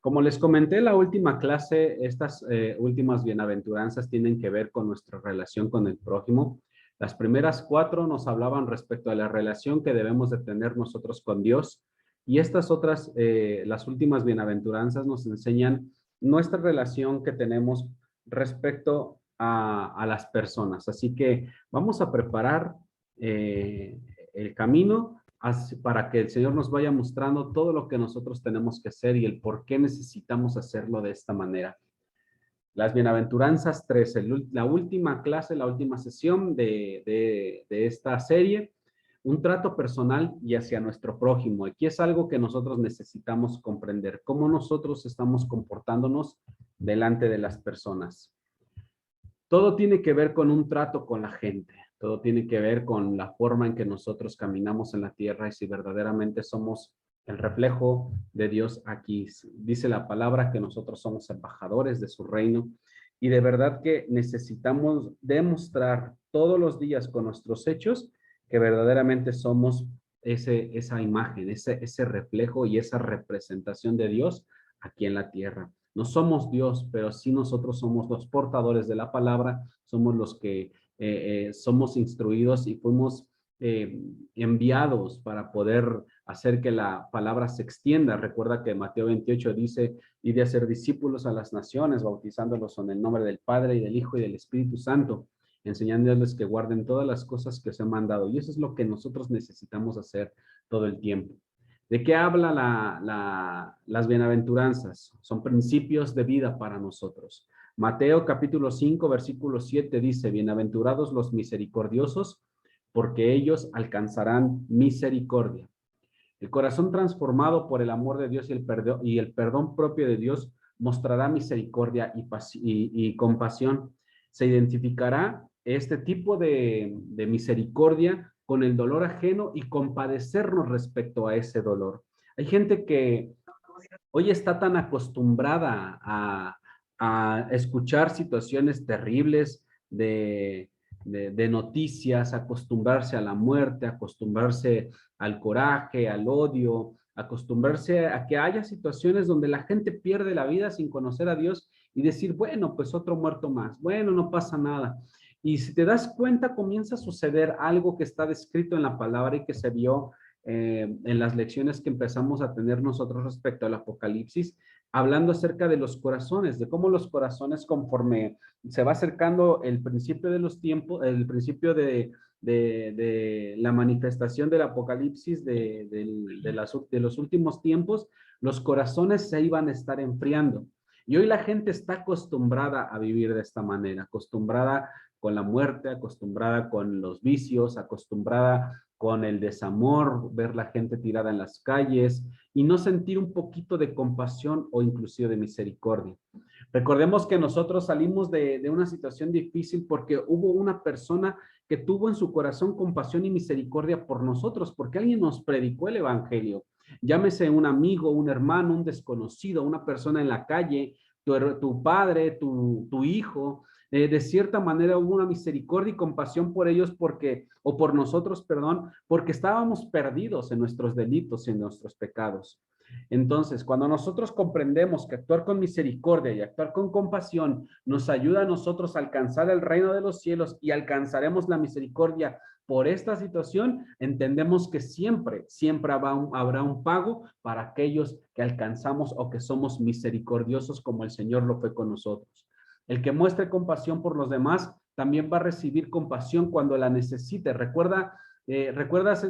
Como les comenté en la última clase, estas últimas bienaventuranzas tienen que ver con nuestra relación con el prójimo. Las primeras cuatro nos hablaban respecto a la relación que debemos de tener nosotros con Dios, y estas otras, las últimas bienaventuranzas nos enseñan nuestra relación que tenemos respecto a las personas. Así que vamos a preparar eh, el camino para que el Señor nos vaya mostrando todo lo que nosotros tenemos que hacer y el por qué necesitamos hacerlo de esta manera. Las bienaventuranzas 13, la última clase, la última sesión de esta serie, un trato personal y hacia nuestro prójimo. Aquí es algo que nosotros necesitamos comprender, cómo nosotros estamos comportándonos delante de las personas. Todo tiene que ver con un trato con la gente, todo tiene que ver con la forma en que nosotros caminamos en la tierra y si verdaderamente somos el reflejo de Dios aquí. Dice la palabra que nosotros somos embajadores de su reino y de verdad que necesitamos demostrar todos los días con nuestros hechos que verdaderamente somos esa imagen, ese reflejo y esa representación de Dios aquí en la tierra. No somos Dios, pero sí nosotros somos los portadores de la palabra, somos los que somos instruidos y fuimos enviados para poder hacer que la palabra se extienda. Recuerda que Mateo 28 dice, y de hacer discípulos a las naciones, bautizándolos en el nombre del Padre y del Hijo y del Espíritu Santo, enseñándoles que guarden todas las cosas que os he mandado. Y eso es lo que nosotros necesitamos hacer todo el tiempo. ¿De qué habla las bienaventuranzas? Son principios de vida para nosotros. Mateo capítulo 5, versículo 7 dice, bienaventurados los misericordiosos, porque ellos alcanzarán misericordia. El corazón transformado por el amor de Dios y el perdón propio de Dios mostrará misericordia y compasión. Se identificará este tipo de misericordia con el dolor ajeno y compadecernos respecto a ese dolor. Hay gente que hoy está tan acostumbrada a escuchar situaciones terribles de noticias, acostumbrarse a la muerte, acostumbrarse al coraje, al odio, acostumbrarse a que haya situaciones donde la gente pierde la vida sin conocer a Dios y decir, bueno, pues otro muerto más, bueno, no pasa nada. Y si te das cuenta, comienza a suceder algo que está descrito en la palabra y que se vio en las lecciones que empezamos a tener nosotros respecto al Apocalipsis, hablando acerca de los corazones, de cómo los corazones conforme se va acercando el principio de los tiempos, el principio de la manifestación del Apocalipsis de los últimos tiempos, los corazones se iban a estar enfriando. Y hoy la gente está acostumbrada a vivir de esta manera, acostumbrada con la muerte, acostumbrada con los vicios, acostumbrada con el desamor, ver la gente tirada en las calles y no sentir un poquito de compasión o inclusive de misericordia. Recordemos que nosotros salimos de una situación difícil porque hubo una persona que tuvo en su corazón compasión y misericordia por nosotros, porque alguien nos predicó el evangelio. Llámese un amigo, un hermano, un desconocido, una persona en la calle, tu padre, tu hijo. De cierta manera hubo una misericordia y compasión por ellos porque, o por nosotros, perdón, porque estábamos perdidos en nuestros delitos y en nuestros pecados. Entonces, cuando nosotros comprendemos que actuar con misericordia y actuar con compasión nos ayuda a nosotros a alcanzar el reino de los cielos y alcanzaremos la misericordia por esta situación, entendemos que siempre habrá un pago para aquellos que alcanzamos o que somos misericordiosos como el Señor lo fue con nosotros. El que muestre compasión por los demás también va a recibir compasión cuando la necesite. ¿Recuerdas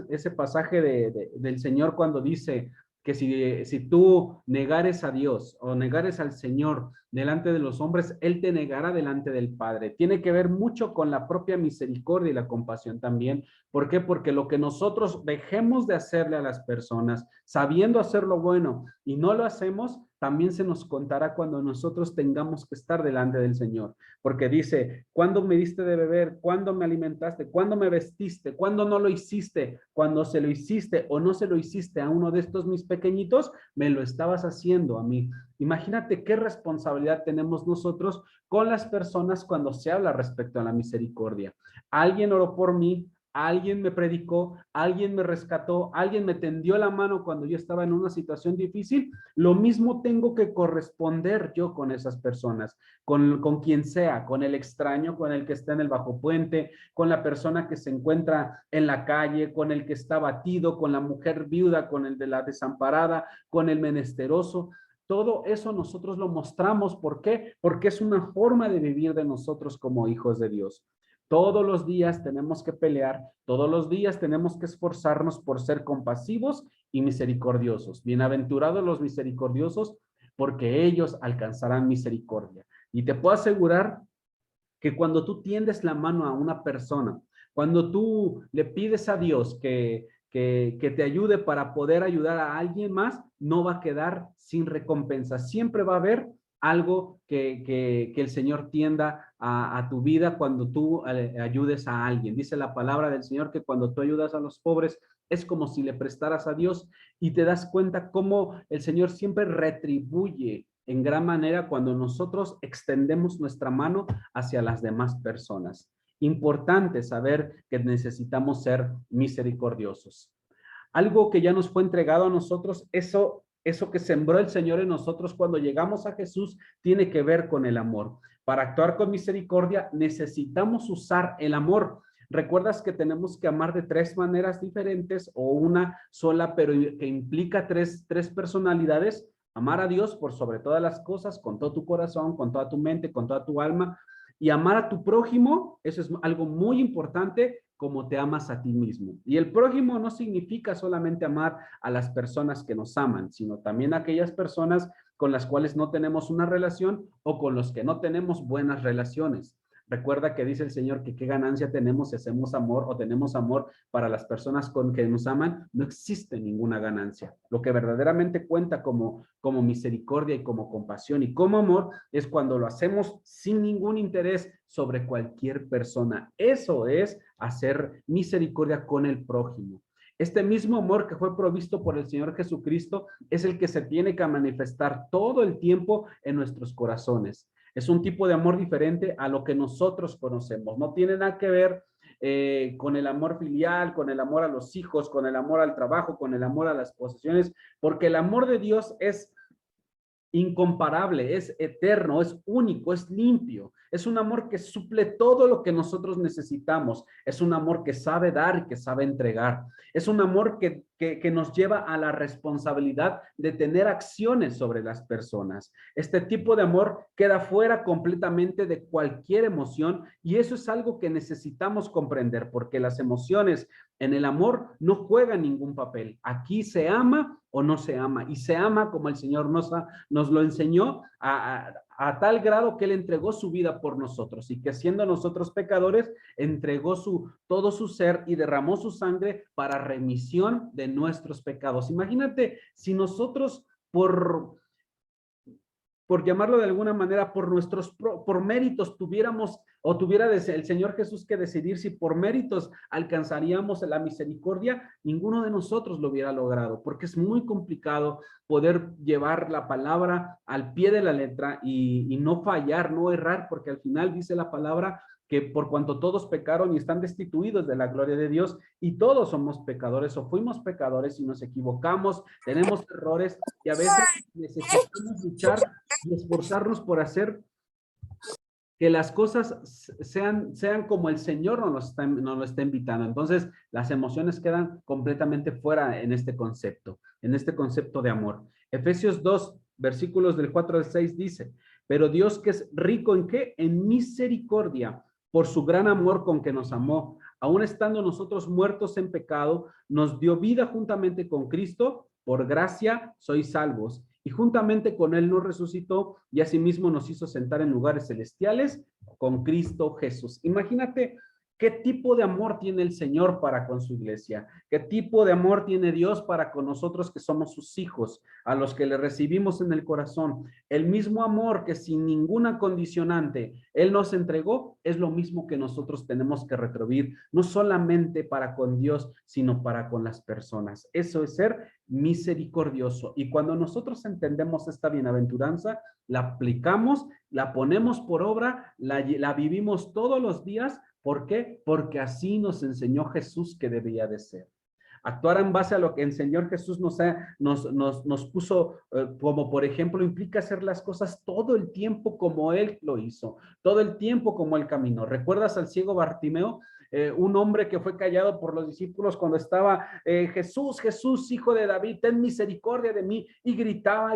ese pasaje del Señor cuando dice que si tú negares a Dios o negares al Señor delante de los hombres, Él te negará delante del Padre? Tiene que ver mucho con la propia misericordia y la compasión también. ¿Por qué? Porque lo que nosotros dejemos de hacerle a las personas, sabiendo hacer lo bueno y no lo hacemos, también se nos contará cuando nosotros tengamos que estar delante del Señor. Porque dice, ¿cuándo me diste de beber? ¿Cuándo me alimentaste? ¿Cuándo me vestiste? ¿Cuándo no lo hiciste? Cuando se lo hiciste o no se lo hiciste a uno de estos mis pequeñitos, me lo estabas haciendo a mí. Imagínate qué responsabilidad tenemos nosotros con las personas cuando se habla respecto a la misericordia. Alguien oró por mí, alguien me predicó, alguien me rescató, alguien me tendió la mano cuando yo estaba en una situación difícil, lo mismo tengo que corresponder yo con esas personas, con quien sea, con el extraño, con el que está en el bajo puente, con la persona que se encuentra en la calle, con el que está abatido, con la mujer viuda, con el de la desamparada, con el menesteroso. Todo eso nosotros lo mostramos. ¿Por qué? Porque es una forma de vivir de nosotros como hijos de Dios. Todos los días tenemos que pelear, todos los días tenemos que esforzarnos por ser compasivos y misericordiosos. Bienaventurados los misericordiosos, porque ellos alcanzarán misericordia. Y te puedo asegurar que cuando tú tiendes la mano a una persona, cuando tú le pides a Dios que te ayude para poder ayudar a alguien más, no va a quedar sin recompensa. Siempre va a haber algo que el Señor tienda a tu vida cuando tú ayudes a alguien. Dice la palabra del Señor que cuando tú ayudas a los pobres es como si le prestaras a Dios, y te das cuenta cómo el Señor siempre retribuye en gran manera cuando nosotros extendemos nuestra mano hacia las demás personas. Importante saber que necesitamos ser misericordiosos. Algo que ya nos fue entregado a nosotros, eso que sembró el Señor en nosotros cuando llegamos a Jesús, tiene que ver con el amor. Para actuar con misericordia necesitamos usar el amor. ¿Recuerdas que tenemos que amar de tres maneras diferentes o una sola, pero que implica tres personalidades? Amar a Dios por sobre todas las cosas, con todo tu corazón, con toda tu mente, con toda tu alma. Y amar a tu prójimo, eso es algo muy importante, como te amas a ti mismo. Y el prójimo no significa solamente amar a las personas que nos aman, sino también a aquellas personas con las cuales no tenemos una relación o con los que no tenemos buenas relaciones. Recuerda que dice el Señor que qué ganancia tenemos si hacemos amor o tenemos amor para las personas con que nos aman. No existe ninguna ganancia. Lo que verdaderamente cuenta como misericordia y como compasión y como amor es cuando lo hacemos sin ningún interés sobre cualquier persona. Eso es hacer misericordia con el prójimo. Este mismo amor que fue provisto por el Señor Jesucristo es el que se tiene que manifestar todo el tiempo en nuestros corazones. Es un tipo de amor diferente a lo que nosotros conocemos. No tiene nada que ver con el amor filial, con el amor a los hijos, con el amor al trabajo, con el amor a las posesiones, porque el amor de Dios es incomparable, es eterno, es único, es limpio. Es un amor que suple todo lo que nosotros necesitamos. Es un amor que sabe dar y que sabe entregar. Es un amor que nos lleva a la responsabilidad de tener acciones sobre las personas. Este tipo de amor queda fuera completamente de cualquier emoción, y eso es algo que necesitamos comprender, porque las emociones en el amor no juegan ningún papel. Aquí se ama o no se ama, y se ama como el Señor nos lo enseñó a tal grado que Él entregó su vida por nosotros, y que siendo nosotros pecadores, entregó todo su ser y derramó su sangre para remisión de nuestros pecados. Imagínate si nosotros por llamarlo de alguna manera, por méritos tuviéramos o tuviera el Señor Jesús que decidir si por méritos alcanzaríamos la misericordia, ninguno de nosotros lo hubiera logrado, porque es muy complicado poder llevar la palabra al pie de la letra y no fallar, no errar, porque al final dice la palabra que por cuanto todos pecaron y están destituidos de la gloria de Dios, y todos somos pecadores o fuimos pecadores y nos equivocamos, tenemos errores, y a veces necesitamos luchar y esforzarnos por hacer que las cosas sean como el Señor nos lo está invitando. Entonces, las emociones quedan completamente fuera en este concepto de amor. Efesios 2, versículos del 4 al 6 dice: pero Dios, que es rico ¿en qué? En misericordia, por su gran amor con que nos amó, aun estando nosotros muertos en pecado, nos dio vida juntamente con Cristo. Por gracia sois salvos, y juntamente con Él nos resucitó y asimismo nos hizo sentar en lugares celestiales con Cristo Jesús. Imagínate qué tipo de amor tiene el Señor para con su iglesia, qué tipo de amor tiene Dios para con nosotros que somos sus hijos, a los que le recibimos en el corazón. El mismo amor que sin ninguna condicionante Él nos entregó, es lo mismo que nosotros tenemos que retribuir, no solamente para con Dios, sino para con las personas. Eso es ser misericordioso. Y cuando nosotros entendemos esta bienaventuranza, la aplicamos, la ponemos por obra, la vivimos todos los días, ¿Por qué? Porque así nos enseñó Jesús que debía de ser. Actuar en base a lo que el Señor Jesús nos puso, como por ejemplo, implica hacer las cosas todo el tiempo como Él lo hizo, todo el tiempo como Él caminó. ¿Recuerdas al ciego Bartimeo? Un hombre que fue callado por los discípulos cuando estaba Jesús, Jesús, hijo de David, ten misericordia de mí, y gritaba,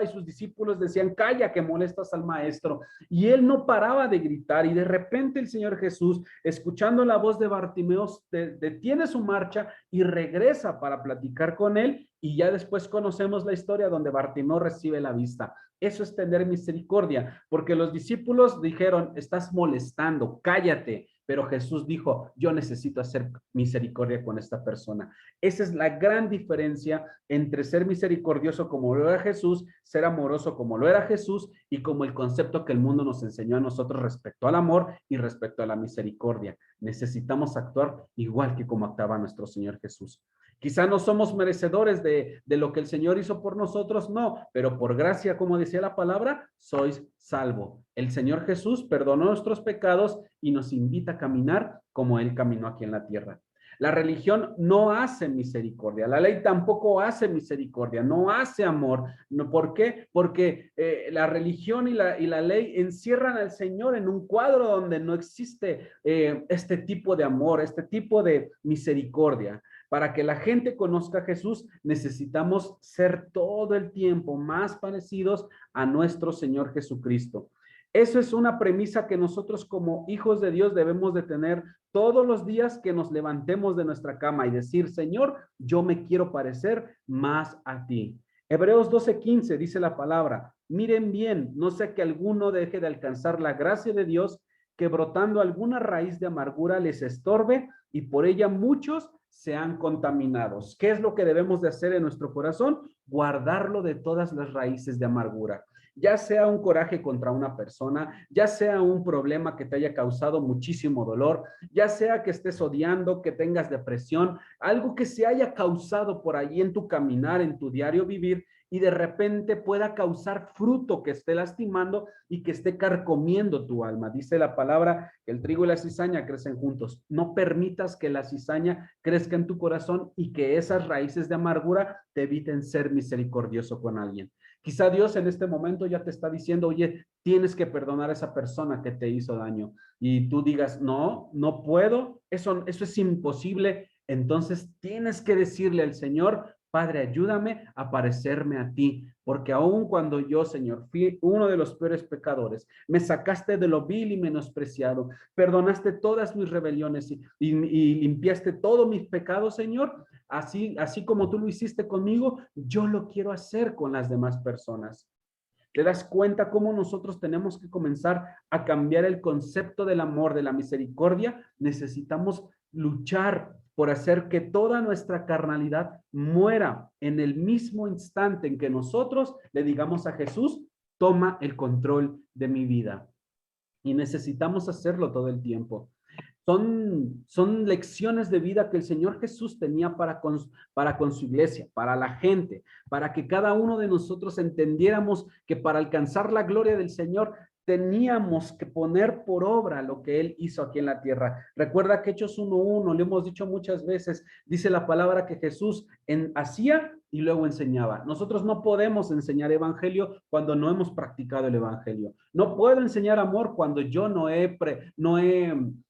y sus discípulos decían, calla, que molestas al maestro. Y él no paraba de gritar, y de repente el Señor Jesús, escuchando la voz de Bartimeo, detiene su marcha y regresa para platicar con él, y ya después conocemos la historia donde Bartimeo recibe la vista. Eso es tener misericordia, porque los discípulos dijeron, estás molestando, cállate. Pero Jesús dijo, yo necesito hacer misericordia con esta persona. Esa es la gran diferencia entre ser misericordioso como lo era Jesús, ser amoroso como lo era Jesús, y como el concepto que el mundo nos enseñó a nosotros respecto al amor y respecto a la misericordia. Necesitamos actuar igual que como actuaba nuestro Señor Jesús. Quizá no somos merecedores de lo que el Señor hizo por nosotros, no, pero por gracia, como decía la palabra, sois salvo. El Señor Jesús perdonó nuestros pecados y nos invita a caminar como Él caminó aquí en la tierra. La religión no hace misericordia, la ley tampoco hace misericordia, no hace amor. No, ¿por qué? Porque la religión y la ley encierran al Señor en un cuadro donde no existe este tipo de amor, este tipo de misericordia. Para que la gente conozca a Jesús, necesitamos ser todo el tiempo más parecidos a nuestro Señor Jesucristo. Eso es una premisa que nosotros como hijos de Dios debemos de tener todos los días que nos levantemos de nuestra cama y decir, Señor, yo me quiero parecer más a ti. Hebreos 12:15 dice la palabra, miren bien, no sea que alguno deje de alcanzar la gracia de Dios, que brotando alguna raíz de amargura les estorbe y por ella muchos sean contaminados. ¿Qué es lo que debemos de hacer en nuestro corazón? Guardarlo de todas las raíces de amargura. Ya sea un coraje contra una persona, ya sea un problema que te haya causado muchísimo dolor, ya sea que estés odiando, que tengas depresión, algo que se haya causado por allí en tu caminar, en tu diario vivir, y de repente pueda causar fruto que esté lastimando y que esté carcomiendo tu alma. Dice la palabra que el trigo y la cizaña crecen juntos. No permitas que la cizaña crezca en tu corazón y que esas raíces de amargura te eviten ser misericordioso con alguien. Quizá Dios en este momento ya te está diciendo, oye, tienes que perdonar a esa persona que te hizo daño. Y tú digas, no, no puedo, eso es imposible. Entonces tienes que decirle al Señor, Padre, ayúdame a parecerme a ti, porque aun cuando yo, Señor, fui uno de los peores pecadores, me sacaste de lo vil y menospreciado, perdonaste todas mis rebeliones y limpiaste todos mis pecados, Señor, así como tú lo hiciste conmigo, yo lo quiero hacer con las demás personas. ¿Te das cuenta cómo nosotros tenemos que comenzar a cambiar el concepto del amor, de la misericordia? Necesitamos luchar por hacer que toda nuestra carnalidad muera en el mismo instante en que nosotros le digamos a Jesús, toma el control de mi vida. Y necesitamos hacerlo todo el tiempo. Son lecciones de vida que el Señor Jesús tenía para con su iglesia, para la gente, para que cada uno de nosotros entendiéramos que para alcanzar la gloria del Señor teníamos que poner por obra lo que Él hizo aquí en la tierra. Recuerda que Hechos 1:1, le hemos dicho muchas veces, dice la palabra que Jesús hacía y luego enseñaba. Nosotros no podemos enseñar evangelio cuando no hemos practicado el evangelio. No puedo enseñar amor cuando yo no he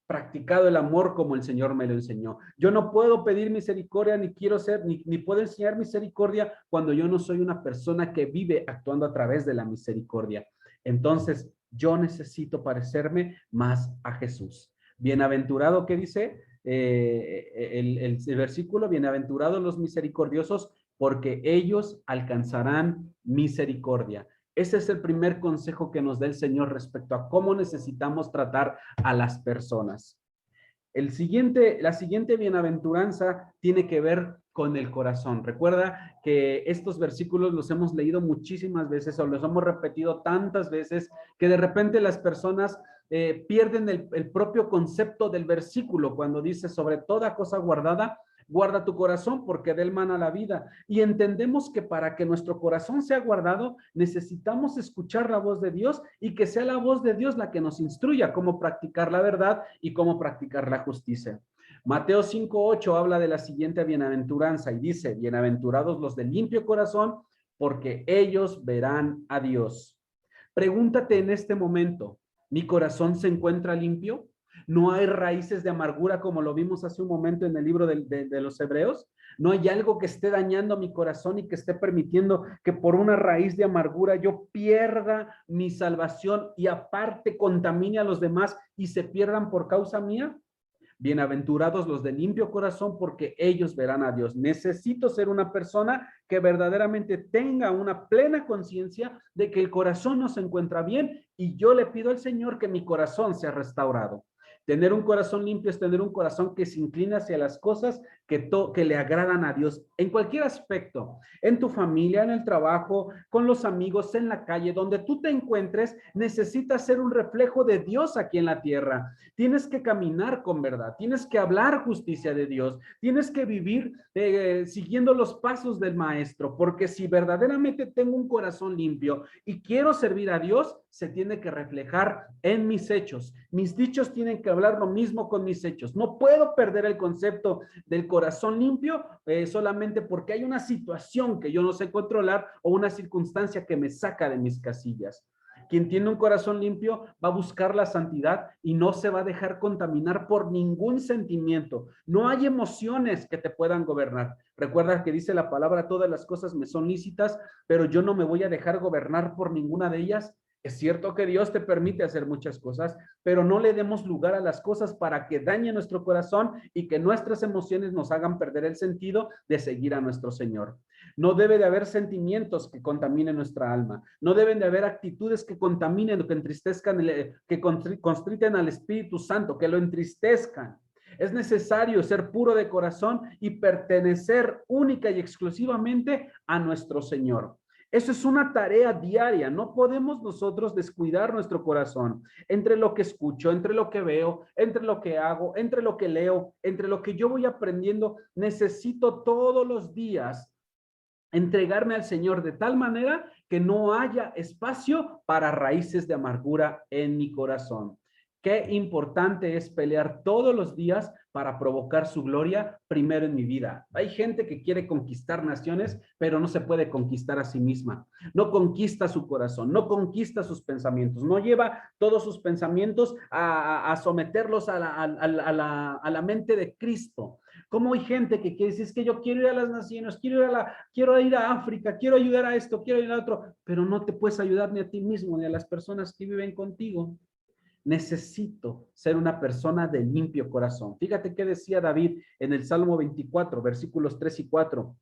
practicado el amor como el Señor me lo enseñó. Yo no puedo pedir misericordia, ni quiero ser, ni puedo enseñar misericordia cuando yo no soy una persona que vive actuando a través de la misericordia. Entonces, yo necesito parecerme más a Jesús. Bienaventurado, ¿qué dice? El versículo, bienaventurados los misericordiosos, porque ellos alcanzarán misericordia. Ese es el primer consejo que nos da el Señor respecto a cómo necesitamos tratar a las personas. La siguiente bienaventuranza tiene que ver con el corazón. Recuerda que estos versículos los hemos leído muchísimas veces o los hemos repetido tantas veces que de repente las personas pierden el propio concepto del versículo cuando dice sobre toda cosa guardada, Guarda tu corazón porque de él mana la vida. Y entendemos que para que nuestro corazón sea guardado, necesitamos escuchar la voz de Dios y que sea la voz de Dios la que nos instruya cómo practicar la verdad y cómo practicar la justicia. Mateo 5:8 habla de la siguiente bienaventuranza y dice, bienaventurados los de limpio corazón, porque ellos verán a Dios. Pregúntate en este momento, ¿mi corazón se encuentra limpio? ¿No hay raíces de amargura como lo vimos hace un momento en el libro de los Hebreos? ¿No hay algo que esté dañando mi corazón y que esté permitiendo que por una raíz de amargura yo pierda mi salvación y aparte contamine a los demás y se pierdan por causa mía? Bienaventurados los de limpio corazón, porque ellos verán a Dios. Necesito ser una persona que verdaderamente tenga una plena conciencia de que el corazón no se encuentra bien y yo le pido al Señor que mi corazón sea restaurado. Tener un corazón limpio es tener un corazón que se inclina hacia las cosas que le agradan a Dios en cualquier aspecto, en tu familia, en el trabajo, con los amigos, en la calle, donde tú te encuentres, necesitas ser un reflejo de Dios aquí en la tierra. Tienes que caminar con verdad, tienes que hablar justicia de Dios, tienes que vivir siguiendo los pasos del maestro, porque si verdaderamente tengo un corazón limpio y quiero servir a Dios, se tiene que reflejar en mis hechos. Mis dichos tienen que hablar lo mismo con mis hechos. No puedo perder el concepto del corazón limpio solamente porque hay una situación que yo no sé controlar o una circunstancia que me saca de mis casillas. Quien tiene un corazón limpio va a buscar la santidad y no se va a dejar contaminar por ningún sentimiento. No hay emociones que te puedan gobernar. Recuerda que dice la palabra, todas las cosas me son lícitas, pero yo no me voy a dejar gobernar por ninguna de ellas. Es cierto que Dios te permite hacer muchas cosas, pero no le demos lugar a las cosas para que dañe nuestro corazón y que nuestras emociones nos hagan perder el sentido de seguir a nuestro Señor. No debe de haber sentimientos que contaminen nuestra alma. No deben de haber actitudes que contaminen, que entristezcan, que constriten al Espíritu Santo, que lo entristezcan. Es necesario ser puro de corazón y pertenecer única y exclusivamente a nuestro Señor. Eso es una tarea diaria. No podemos nosotros descuidar nuestro corazón entre lo que escucho, entre lo que veo, entre lo que hago, entre lo que leo, entre lo que yo voy aprendiendo. Necesito todos los días entregarme al Señor de tal manera que no haya espacio para raíces de amargura en mi corazón. Qué importante es pelear todos los días para provocar su gloria primero en mi vida. Hay gente que quiere conquistar naciones, pero no se puede conquistar a sí misma. No conquista su corazón, no conquista sus pensamientos, no lleva todos sus pensamientos a someterlos a la mente de Cristo. Como hay gente que quiere decir, es que yo quiero ir a las naciones, quiero ir a África, quiero ayudar a esto, quiero ir a otro, pero no te puedes ayudar ni a ti mismo, ni a las personas que viven contigo. Necesito ser una persona de limpio corazón. Fíjate qué decía David en el Salmo 24, versículos 3 y 4.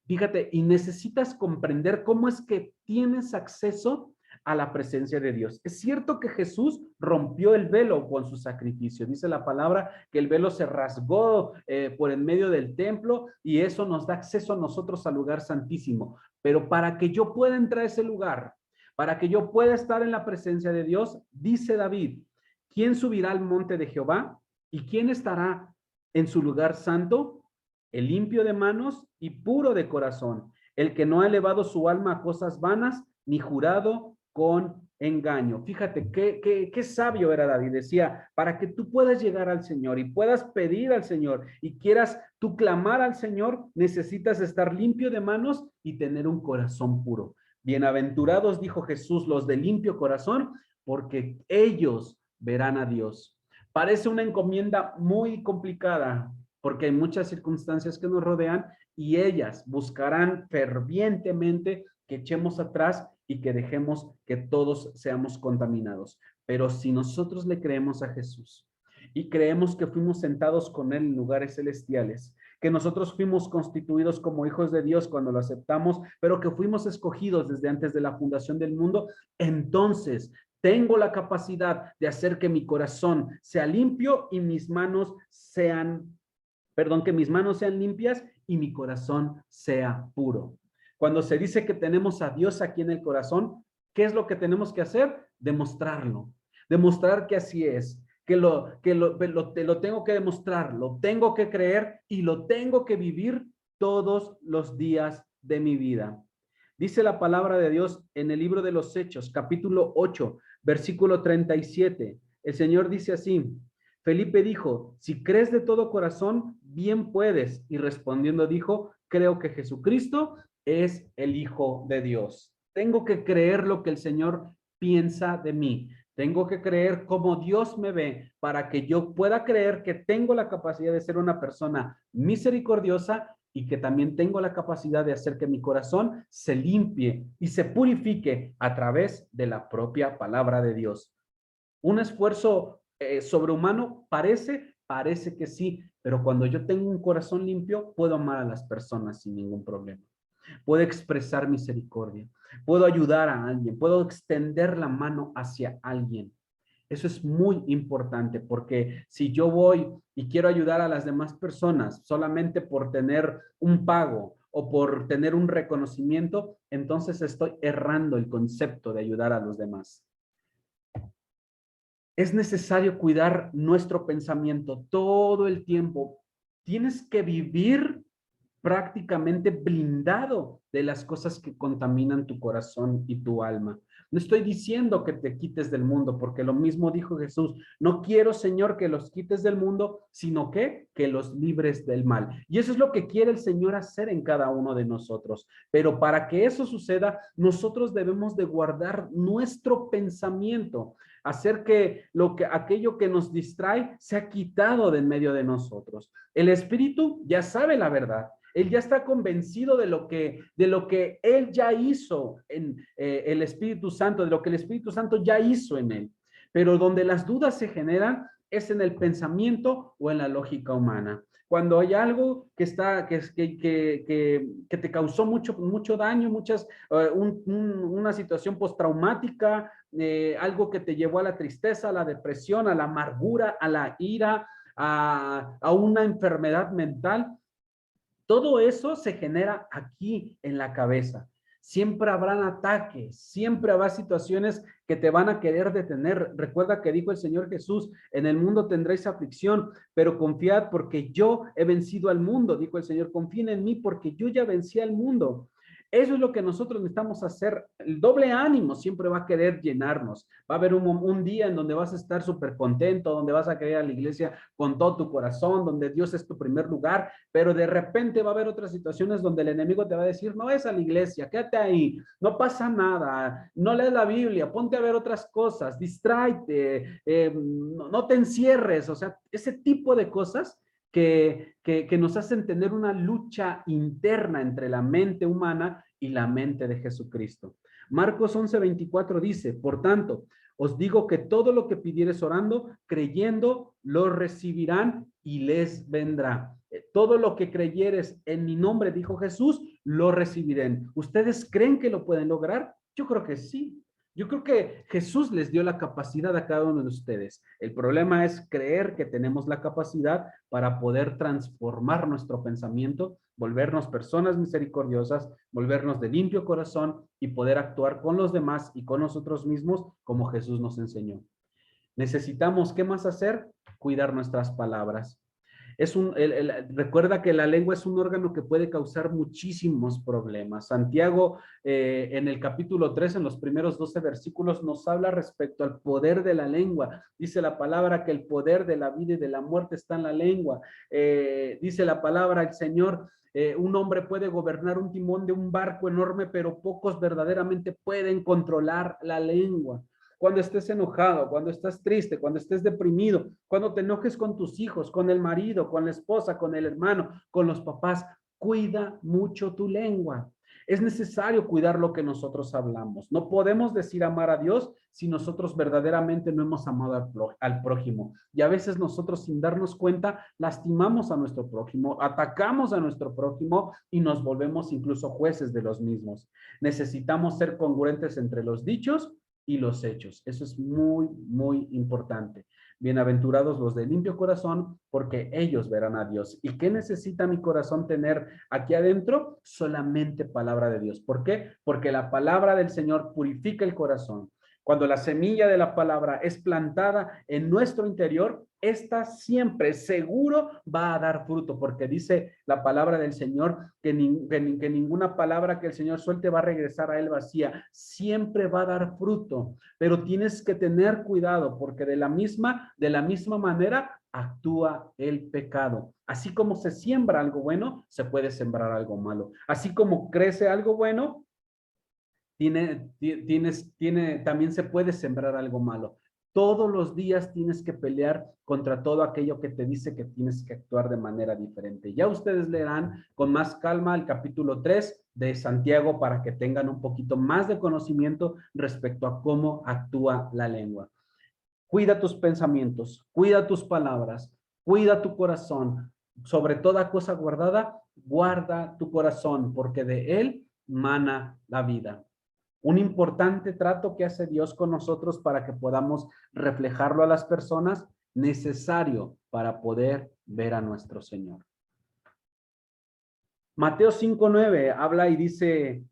Fíjate, y necesitas comprender cómo es que tienes acceso a la presencia de Dios. Es cierto que Jesús rompió el velo con su sacrificio. Dice la palabra que el velo se rasgó por en medio del templo y eso nos da acceso a nosotros al lugar santísimo. Pero para que yo pueda entrar a ese lugar, para que yo pueda estar en la presencia de Dios, dice David, ¿quién subirá al monte de Jehová? ¿Y quién estará en su lugar santo? El limpio de manos y puro de corazón, el que no ha elevado su alma a cosas vanas, ni jurado con engaño. Fíjate, qué sabio era David. Decía, para que tú puedas llegar al Señor y puedas pedir al Señor y quieras tú clamar al Señor, necesitas estar limpio de manos y tener un corazón puro. Bienaventurados, dijo Jesús, los de limpio corazón, porque ellos verán a Dios. Parece una encomienda muy complicada, porque hay muchas circunstancias que nos rodean y ellas buscarán fervientemente que echemos atrás y que dejemos que todos seamos contaminados. Pero si nosotros le creemos a Jesús y creemos que fuimos sentados con Él en lugares celestiales, que nosotros fuimos constituidos como hijos de Dios cuando lo aceptamos, pero que fuimos escogidos desde antes de la fundación del mundo, entonces tengo la capacidad de hacer que mi corazón sea limpio y mis manos sean, que mis manos sean limpias y mi corazón sea puro. Cuando se dice que tenemos a Dios aquí en el corazón, ¿qué es lo que tenemos que hacer? Demostrarlo. Demostrar que así es. te lo tengo que demostrar, lo tengo que creer y lo tengo que vivir todos los días de mi vida. Dice la palabra de Dios en el libro de los Hechos, capítulo 8, versículo 37. El Señor dice así: Felipe dijo, si crees de todo corazón, bien puedes. Y respondiendo dijo, creo que Jesucristo es el Hijo de Dios. Tengo que creer lo que el Señor piensa de mí. Tengo que creer cómo Dios me ve para que yo pueda creer que tengo la capacidad de ser una persona misericordiosa y que también tengo la capacidad de hacer que mi corazón se limpie y se purifique a través de la propia palabra de Dios. Un esfuerzo sobrehumano parece que sí, pero cuando yo tengo un corazón limpio, puedo amar a las personas sin ningún problema. Puedo expresar misericordia, puedo ayudar a alguien, puedo extender la mano hacia alguien. Eso es muy importante porque si yo voy y quiero ayudar a las demás personas solamente por tener un pago o por tener un reconocimiento, entonces estoy errando el concepto de ayudar a los demás. Es necesario cuidar nuestro pensamiento todo el tiempo. Tienes que vivir prácticamente blindado de las cosas que contaminan tu corazón y tu alma. No estoy diciendo que te quites del mundo, porque lo mismo dijo Jesús, no quiero, Señor, que los quites del mundo, sino que los libres del mal. Y eso es lo que quiere el Señor hacer en cada uno de nosotros. Pero para que eso suceda, nosotros debemos de guardar nuestro pensamiento, hacer que aquello que nos distrae sea quitado de en medio de nosotros. El espíritu ya sabe la verdad. Él ya está convencido de lo que él ya hizo en el Espíritu Santo, de lo que el Espíritu Santo ya hizo en él. Pero donde las dudas se generan es en el pensamiento o en la lógica humana. Cuando hay algo que te causó mucho daño, una situación postraumática, algo que te llevó a la tristeza, a la depresión, a la amargura, a la ira, a una enfermedad mental, todo eso se genera aquí en la cabeza. Siempre habrán ataques, siempre habrá situaciones que te van a querer detener. Recuerda que dijo el Señor Jesús, en el mundo tendréis aflicción, pero confiad porque yo he vencido al mundo. Dijo el Señor, confíen en mí porque yo ya vencí al mundo. Eso es lo que nosotros necesitamos hacer. El doble ánimo siempre va a querer llenarnos. Va a haber un día en donde vas a estar súper contento, donde vas a querer ir a la iglesia con todo tu corazón, donde Dios es tu primer lugar, pero de repente va a haber otras situaciones donde el enemigo te va a decir, no es a la iglesia, quédate ahí, no pasa nada, no lees la Biblia, ponte a ver otras cosas, distráete, no te encierres, o sea, ese tipo de cosas que nos hacen tener una lucha interna entre la mente humana y la mente de Jesucristo. Marcos 11:24 dice, por tanto, os digo que todo lo que pidieres orando, creyendo, lo recibirán y les vendrá. Todo lo que creyeres en mi nombre, dijo Jesús, lo recibirán. ¿Ustedes creen que lo pueden lograr? Yo creo que sí. Yo creo que Jesús les dio la capacidad a cada uno de ustedes. El problema es creer que tenemos la capacidad para poder transformar nuestro pensamiento, volvernos personas misericordiosas, volvernos de limpio corazón y poder actuar con los demás y con nosotros mismos como Jesús nos enseñó. Necesitamos, ¿qué más hacer? Cuidar nuestras palabras. Recuerda que la lengua es un órgano que puede causar muchísimos problemas. Santiago, en el capítulo 3, en los primeros 12 versículos, nos habla respecto al poder de la lengua. Dice la palabra que el poder de la vida y de la muerte está en la lengua. Dice la palabra, el Señor, un hombre puede gobernar un timón de un barco enorme, pero pocos verdaderamente pueden controlar la lengua. Cuando estés enojado, cuando estás triste, cuando estés deprimido, cuando te enojes con tus hijos, con el marido, con la esposa, con el hermano, con los papás, cuida mucho tu lengua. Es necesario cuidar lo que nosotros hablamos. No podemos decir amar a Dios si nosotros verdaderamente no hemos amado al prójimo. Y a veces nosotros sin darnos cuenta lastimamos a nuestro prójimo, atacamos a nuestro prójimo y nos volvemos incluso jueces de los mismos. Necesitamos ser congruentes entre los dichos y los hechos. Eso es muy, muy importante. Bienaventurados los de limpio corazón, porque ellos verán a Dios. ¿Y qué necesita mi corazón tener aquí adentro? Solamente palabra de Dios. ¿Por qué? Porque la palabra del Señor purifica el corazón. Cuando la semilla de la palabra es plantada en nuestro interior, esta siempre seguro va a dar fruto, porque dice la palabra del Señor que ninguna palabra que el Señor suelte va a regresar a él vacía, siempre va a dar fruto, pero tienes que tener cuidado, porque de la misma manera actúa el pecado. Así como se siembra algo bueno, se puede sembrar algo malo. Así como crece algo bueno, también se puede sembrar algo malo. Todos los días tienes que pelear contra todo aquello que te dice que tienes que actuar de manera diferente. Ya ustedes leerán con más calma el capítulo 3 de Santiago para que tengan un poquito más de conocimiento respecto a cómo actúa la lengua. Cuida tus pensamientos, cuida tus palabras, cuida tu corazón. Sobre toda cosa guardada, guarda tu corazón, porque de él mana la vida. Un importante trato que hace Dios con nosotros para que podamos reflejarlo a las personas, necesario para poder ver a nuestro Señor. Mateo 5:9 habla y dice,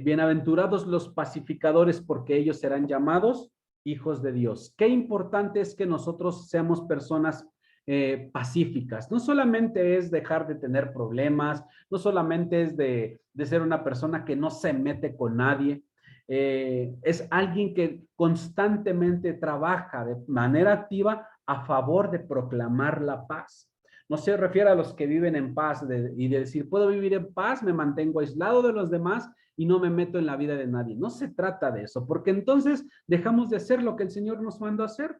bienaventurados los pacificadores, porque ellos serán llamados hijos de Dios. Qué importante es que nosotros seamos personas pacíficas. No solamente es dejar de tener problemas, no solamente es de ser una persona que no se mete con nadie, es alguien que constantemente trabaja de manera activa a favor de proclamar la paz. No se refiere a los que viven en paz y de decir, puedo vivir en paz, me mantengo aislado de los demás y no me meto en la vida de nadie. No se trata de eso, porque entonces dejamos de hacer lo que el Señor nos mandó a hacer.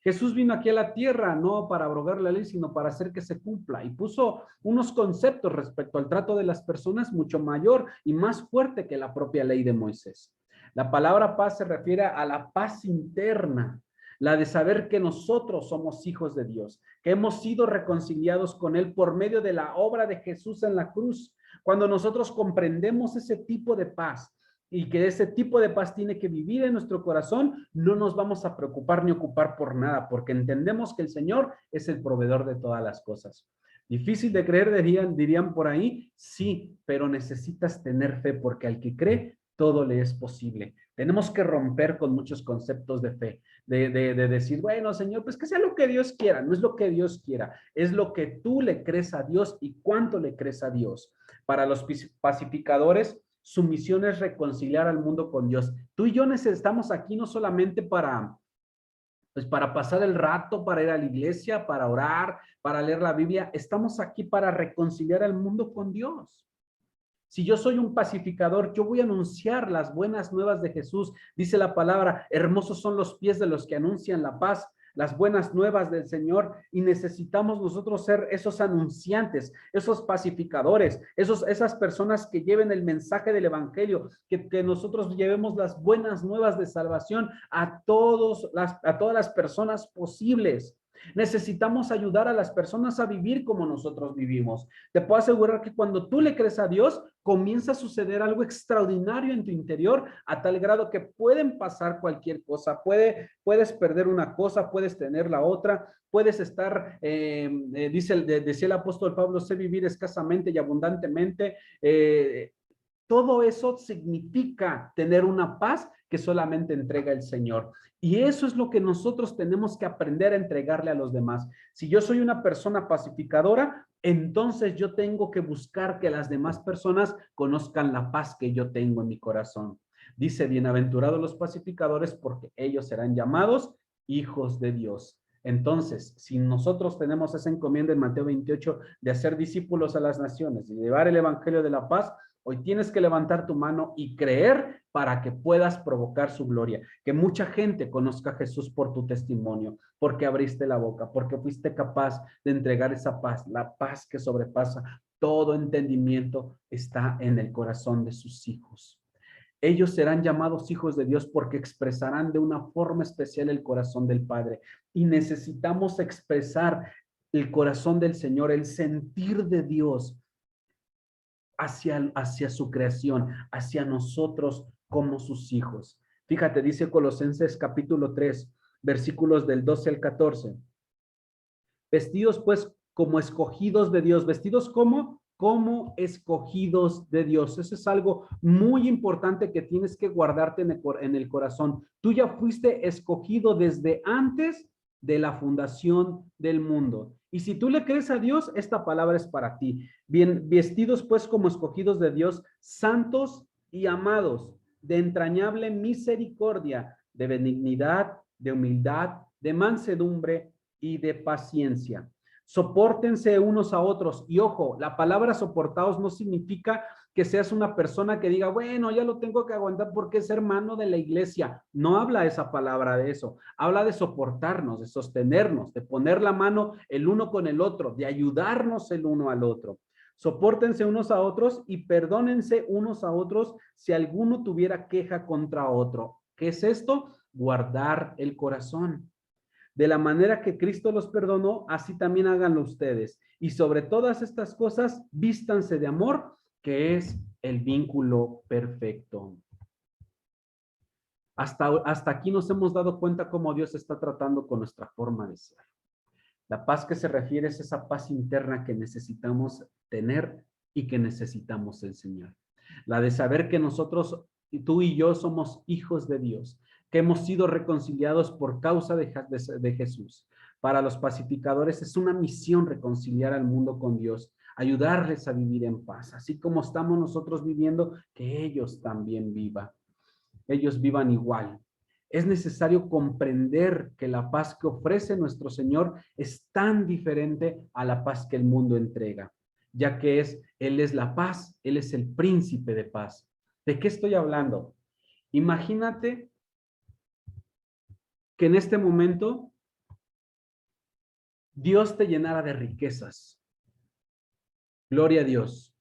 Jesús vino aquí a la tierra no para abrogar la ley, sino para hacer que se cumpla, y puso unos conceptos respecto al trato de las personas mucho mayor y más fuerte que la propia ley de Moisés. La palabra paz se refiere a la paz interna, la de saber que nosotros somos hijos de Dios, que hemos sido reconciliados con Él por medio de la obra de Jesús en la cruz. Cuando nosotros comprendemos ese tipo de paz y que ese tipo de paz tiene que vivir en nuestro corazón, no nos vamos a preocupar ni ocupar por nada, porque entendemos que el Señor es el proveedor de todas las cosas. Difícil de creer, dirían por ahí, sí, pero necesitas tener fe, porque al que cree, todo le es posible. Tenemos que romper con muchos conceptos de fe, de decir, bueno, Señor, pues que sea lo que Dios quiera. No es lo que Dios quiera, es lo que tú le crees a Dios y cuánto le crees a Dios. Para los pacificadores, su misión es reconciliar al mundo con Dios. Tú y yo estamos aquí no solamente para pasar el rato, para ir a la iglesia, para orar, para leer la Biblia. Estamos aquí para reconciliar al mundo con Dios. Si yo soy un pacificador, yo voy a anunciar las buenas nuevas de Jesús. Dice la palabra, hermosos son los pies de los que anuncian la paz, las buenas nuevas del Señor, y necesitamos nosotros ser esos anunciantes, esos pacificadores, esas personas que lleven el mensaje del evangelio, que nosotros llevemos las buenas nuevas de salvación a todas las personas posibles. Necesitamos ayudar a las personas a vivir como nosotros vivimos. Te puedo asegurar que cuando tú le crees a Dios, comienza a suceder algo extraordinario en tu interior, a tal grado que pueden pasar cualquier cosa. Puedes perder una cosa, puedes tener la otra, puedes estar, decía el apóstol Pablo, sé vivir escasamente y abundantemente. Todo eso significa tener una paz que solamente entrega el Señor. Y eso es lo que nosotros tenemos que aprender a entregarle a los demás. Si yo soy una persona pacificadora, entonces yo tengo que buscar que las demás personas conozcan la paz que yo tengo en mi corazón. Dice, bienaventurados los pacificadores, porque ellos serán llamados hijos de Dios. Entonces, si nosotros tenemos esa encomienda en Mateo 28 de hacer discípulos a las naciones, de llevar el evangelio de la paz, hoy tienes que levantar tu mano y creer para que puedas provocar su gloria. Que mucha gente conozca a Jesús por tu testimonio, porque abriste la boca, porque fuiste capaz de entregar esa paz, la paz que sobrepasa todo entendimiento está en el corazón de sus hijos. Ellos serán llamados hijos de Dios porque expresarán de una forma especial el corazón del Padre. Y necesitamos expresar el corazón del Señor, el sentir de Dios hacia su creación, hacia nosotros como sus hijos. Fíjate, dice Colosenses capítulo 3, versículos del 12 al 14. Vestidos pues como escogidos de Dios. ¿Vestidos cómo? como escogidos de Dios. Eso es algo muy importante que tienes que guardarte en el corazón. Tú ya fuiste escogido desde antes de la fundación del mundo. Y si tú le crees a Dios, esta palabra es para ti. Bien, vestidos pues como escogidos de Dios, santos y amados, de entrañable misericordia, de benignidad, de humildad, de mansedumbre y de paciencia. Sopórtense unos a otros. Y ojo, la palabra soportaos no significa que seas una persona que diga, bueno, ya lo tengo que aguantar porque es hermano de la iglesia. No habla esa palabra de eso. Habla de soportarnos, de sostenernos, de poner la mano el uno con el otro, de ayudarnos el uno al otro. Sopórtense unos a otros y perdónense unos a otros si alguno tuviera queja contra otro. ¿Qué es esto? Guardar el corazón. De la manera que Cristo los perdonó, así también háganlo ustedes. Y sobre todas estas cosas, vístanse de amor, que es el vínculo perfecto. Hasta aquí nos hemos dado cuenta cómo Dios está tratando con nuestra forma de ser. La paz que se refiere es esa paz interna que necesitamos tener y que necesitamos enseñar. La de saber que nosotros, tú y yo, somos hijos de Dios, que hemos sido reconciliados por causa de Jesús. Para los pacificadores es una misión reconciliar al mundo con Dios, ayudarles a vivir en paz, así como estamos nosotros viviendo, que ellos también vivan igual. Es necesario comprender que la paz que ofrece nuestro Señor es tan diferente a la paz que el mundo entrega, ya que Él es la paz, Él es el príncipe de paz. ¿De qué estoy hablando? Imagínate que en este momento Dios te llenara de riquezas. Gloria a Dios,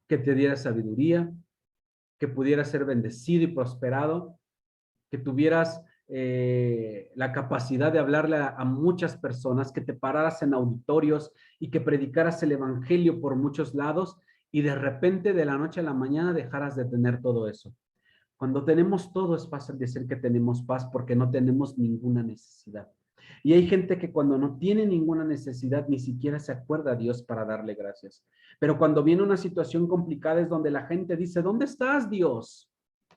que te diera sabiduría, que pudieras ser bendecido y prosperado, que tuvieras la capacidad de hablarle a muchas personas, que te pararas en auditorios y que predicaras el evangelio por muchos lados y de repente de la noche a la mañana dejaras de tener todo eso. Cuando tenemos todo es fácil decir que tenemos paz porque no tenemos ninguna necesidad. Y hay gente que cuando no tiene ninguna necesidad ni siquiera se acuerda a Dios para darle gracias. Pero cuando viene una situación complicada es donde la gente dice, ¿dónde estás, Dios?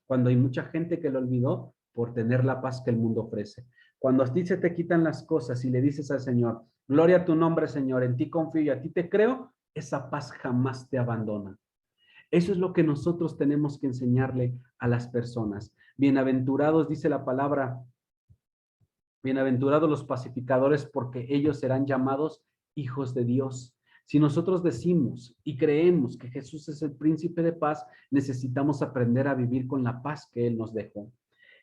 Cuando hay mucha gente que lo olvidó por tener la paz que el mundo ofrece. Cuando a ti se te quitan las cosas y le dices al Señor, gloria a tu nombre, Señor, en ti confío y a ti te creo, esa paz jamás te abandona. Eso es lo que nosotros tenemos que enseñarle a las personas. Bienaventurados, dice la palabra, bienaventurados los pacificadores porque ellos serán llamados hijos de Dios. Si nosotros decimos y creemos que Jesús es el príncipe de paz, necesitamos aprender a vivir con la paz que Él nos dejó.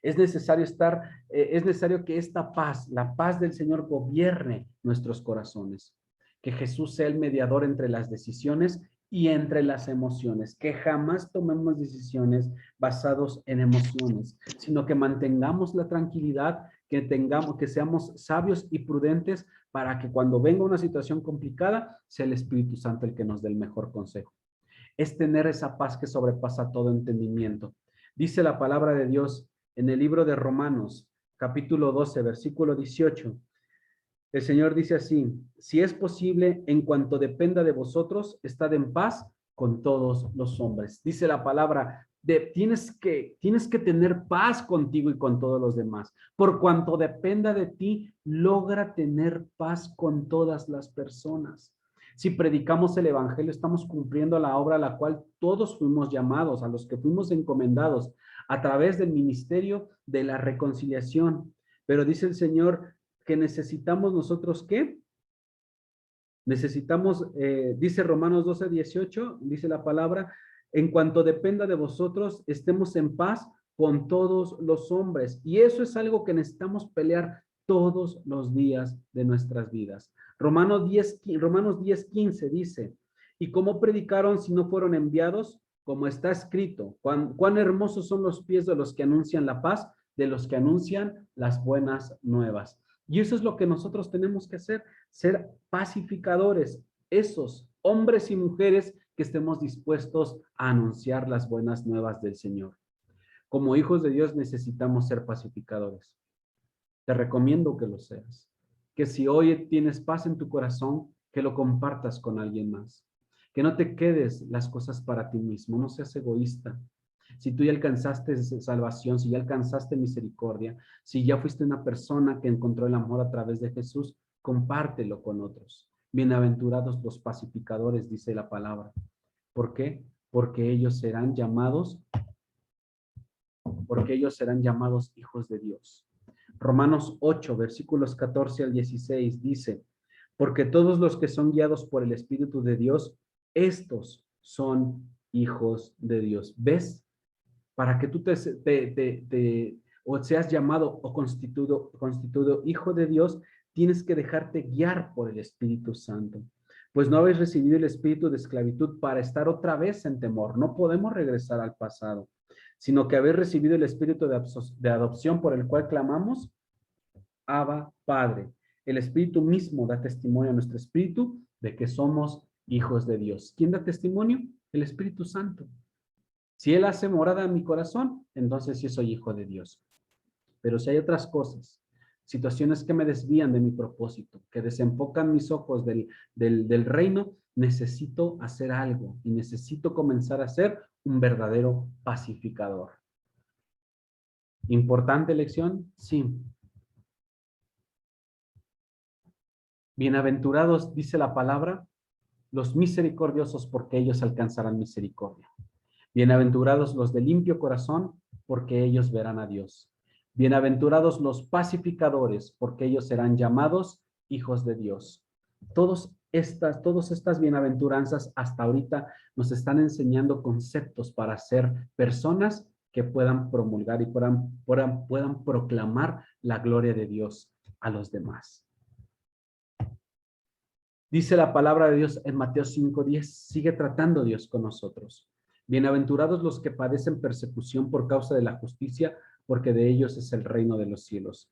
Es necesario que esta paz, la paz del Señor, gobierne nuestros corazones. Que Jesús sea el mediador entre las decisiones y entre las emociones. Que jamás tomemos decisiones basadas en emociones, sino que mantengamos la tranquilidad, que seamos sabios y prudentes para que cuando venga una situación complicada, sea el Espíritu Santo el que nos dé el mejor consejo. Es tener esa paz que sobrepasa todo entendimiento. Dice la palabra de Dios en el libro de Romanos, capítulo 12, versículo 18. El Señor dice así, si es posible, en cuanto dependa de vosotros, estad en paz con todos los hombres. Dice la palabra, tienes que tener paz contigo y con todos los demás. Por cuanto dependa de ti, logra tener paz con todas las personas. Si predicamos el evangelio, estamos cumpliendo la obra a la cual todos fuimos llamados, a los que fuimos encomendados a través del ministerio de la reconciliación. Pero dice el Señor que necesitamos nosotros, ¿qué? Necesitamos, dice Romanos 12, 18, dice la palabra, en cuanto dependa de vosotros, estemos en paz con todos los hombres. Y eso es algo que necesitamos pelear todos los días de nuestras vidas. Romanos 10, 15 dice, ¿y cómo predicaron si no fueron enviados? Como está escrito, cuán hermosos son los pies de los que anuncian la paz, de los que anuncian las buenas nuevas. Y eso es lo que nosotros tenemos que hacer, ser pacificadores, esos hombres y mujeres que estemos dispuestos a anunciar las buenas nuevas del Señor. Como hijos de Dios necesitamos ser pacificadores. Te recomiendo que lo seas. Que si hoy tienes paz en tu corazón, que lo compartas con alguien más. Que no te quedes las cosas para ti mismo, no seas egoísta. Si tú ya alcanzaste salvación, si ya alcanzaste misericordia, si ya fuiste una persona que encontró el amor a través de Jesús, compártelo con otros. Bienaventurados los pacificadores, dice la palabra. ¿Por qué? Porque ellos serán llamados hijos de Dios. Romanos 8, versículos 14 al 16 dice, porque todos los que son guiados por el Espíritu de Dios, estos son hijos de Dios. ¿Ves? Para que tú o seas llamado o constituido hijo de Dios, tienes que dejarte guiar por el Espíritu Santo. Pues no habéis recibido el espíritu de esclavitud para estar otra vez en temor. No podemos regresar al pasado, sino que habéis recibido el espíritu de adopción por el cual clamamos, Abba, Padre. El Espíritu mismo da testimonio a nuestro espíritu de que somos hijos de Dios. ¿Quién da testimonio? El Espíritu Santo. Si Él hace morada en mi corazón, entonces sí soy hijo de Dios. Pero si hay otras cosas, situaciones que me desvían de mi propósito, que desenfocan mis ojos del reino, necesito hacer algo y necesito comenzar a ser un verdadero pacificador. ¿Importante lección? Sí. Bienaventurados, dice la palabra, los misericordiosos, porque ellos alcanzarán misericordia. Bienaventurados los de limpio corazón, porque ellos verán a Dios. Bienaventurados los pacificadores, porque ellos serán llamados hijos de Dios. Todas estas bienaventuranzas hasta ahorita nos están enseñando conceptos para ser personas que puedan promulgar y puedan proclamar la gloria de Dios a los demás. Dice la palabra de Dios en Mateo 5:10, sigue tratando Dios con nosotros. Bienaventurados los que padecen persecución por causa de la justicia, porque de ellos es el reino de los cielos.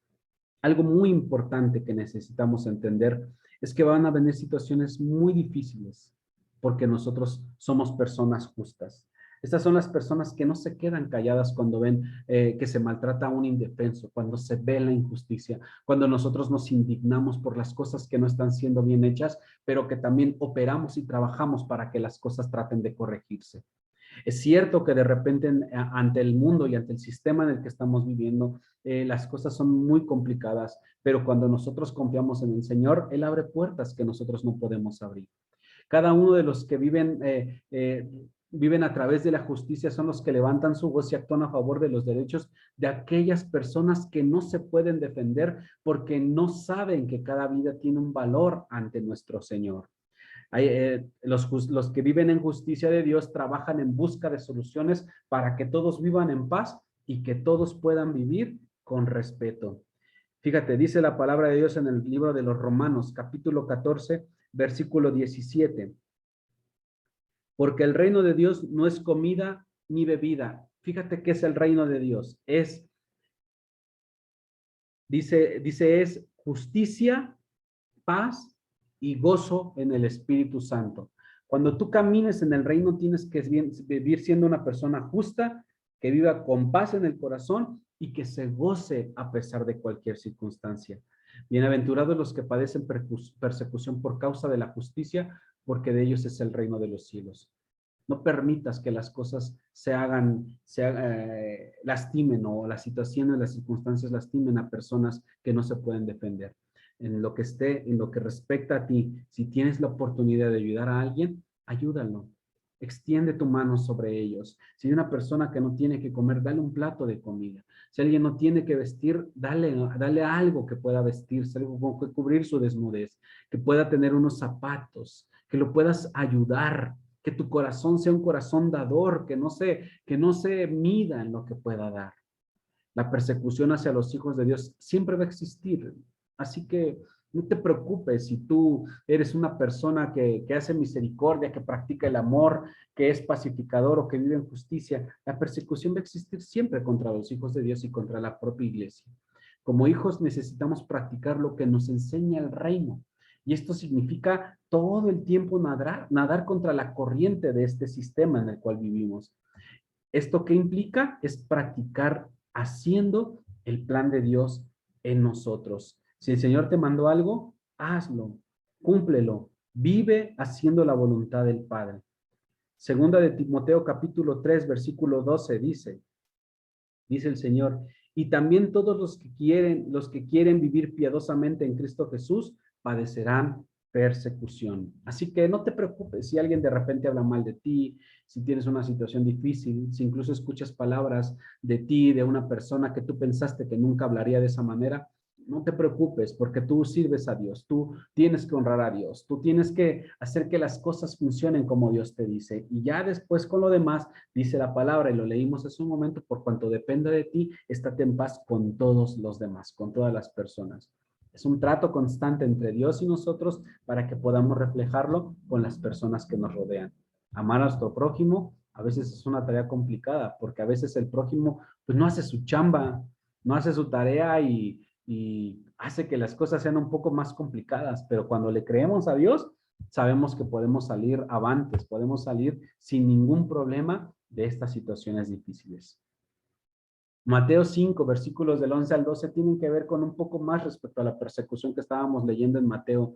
Algo muy importante que necesitamos entender es que van a venir situaciones muy difíciles, porque nosotros somos personas justas. Estas son las personas que no se quedan calladas cuando ven que se maltrata a un indefenso, cuando se ve la injusticia, cuando nosotros nos indignamos por las cosas que no están siendo bien hechas, pero que también operamos y trabajamos para que las cosas traten de corregirse. Es cierto que de repente ante el mundo y ante el sistema en el que estamos viviendo, las cosas son muy complicadas, pero cuando nosotros confiamos en el Señor, Él abre puertas que nosotros no podemos abrir. Cada uno de los que viven a través de la justicia son los que levantan su voz y actúan a favor de los derechos de aquellas personas que no se pueden defender porque no saben que cada vida tiene un valor ante nuestro Señor. Los que viven en justicia de Dios trabajan en busca de soluciones para que todos vivan en paz y que todos puedan vivir con respeto. Fíjate, dice la palabra de Dios en el libro de los Romanos, capítulo 14, versículo 17. Porque el reino de Dios no es comida ni bebida. Fíjate qué es el reino de Dios. Dice es justicia, paz y gozo en el Espíritu Santo. Cuando tú camines en el reino, tienes que vivir siendo una persona justa, que viva con paz en el corazón y que se goce a pesar de cualquier circunstancia. Bienaventurados los que padecen persecución por causa de la justicia, porque de ellos es el reino de los cielos. No permitas que las cosas lastimen o las situaciones, las circunstancias lastimen a personas que no se pueden defender. En lo que respecta a ti, si tienes la oportunidad de ayudar a alguien, ayúdalo. Extiende tu mano sobre ellos. Si hay una persona que no tiene que comer, dale un plato de comida. Si alguien no tiene que vestir, dale algo que pueda vestirse, algo que cubrir su desnudez, que pueda tener unos zapatos, que lo puedas ayudar, que tu corazón sea un corazón dador, que no se mida en lo que pueda dar. La persecución hacia los hijos de Dios siempre va a existir. Así que no te preocupes si tú eres una persona que hace misericordia, que practica el amor, que es pacificador o que vive en justicia. La persecución va a existir siempre contra los hijos de Dios y contra la propia iglesia. Como hijos necesitamos practicar lo que nos enseña el reino. Y esto significa todo el tiempo nadar contra la corriente de este sistema en el cual vivimos. ¿Esto qué implica? Es practicar haciendo el plan de Dios en nosotros. Si el Señor te mandó algo, hazlo, cúmplelo. Vive haciendo la voluntad del Padre. Segunda de Timoteo capítulo 3, versículo 12 dice el Señor, y también todos los que quieren vivir piadosamente en Cristo Jesús, padecerán persecución. Así que no te preocupes si alguien de repente habla mal de ti, si tienes una situación difícil, si incluso escuchas palabras de ti, de una persona que tú pensaste que nunca hablaría de esa manera. No te preocupes porque tú sirves a Dios, tú tienes que honrar a Dios, tú tienes que hacer que las cosas funcionen como Dios te dice. Y ya después con lo demás, dice la palabra, y lo leímos hace un momento, por cuanto dependa de ti, estate en paz con todos los demás, con todas las personas. Es un trato constante entre Dios y nosotros para que podamos reflejarlo con las personas que nos rodean. Amar a nuestro prójimo a veces es una tarea complicada, porque a veces el prójimo pues no hace su chamba, no hace su tarea y hace que las cosas sean un poco más complicadas, pero cuando le creemos a Dios, sabemos que podemos salir avantes, podemos salir sin ningún problema de estas situaciones difíciles. Mateo 5, versículos del 11 al 12 tienen que ver con un poco más respecto a la persecución que estábamos leyendo en Mateo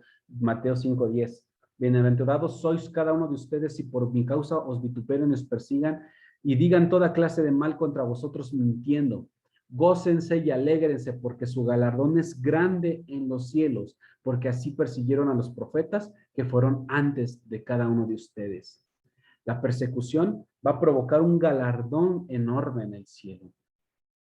5, 10. Bienaventurados sois cada uno de ustedes si por mi causa os vituperen y os persigan y digan toda clase de mal contra vosotros mintiendo. Gócense y alégrense porque su galardón es grande en los cielos, porque así persiguieron a los profetas que fueron antes de cada uno de ustedes. La persecución va a provocar un galardón enorme en el cielo.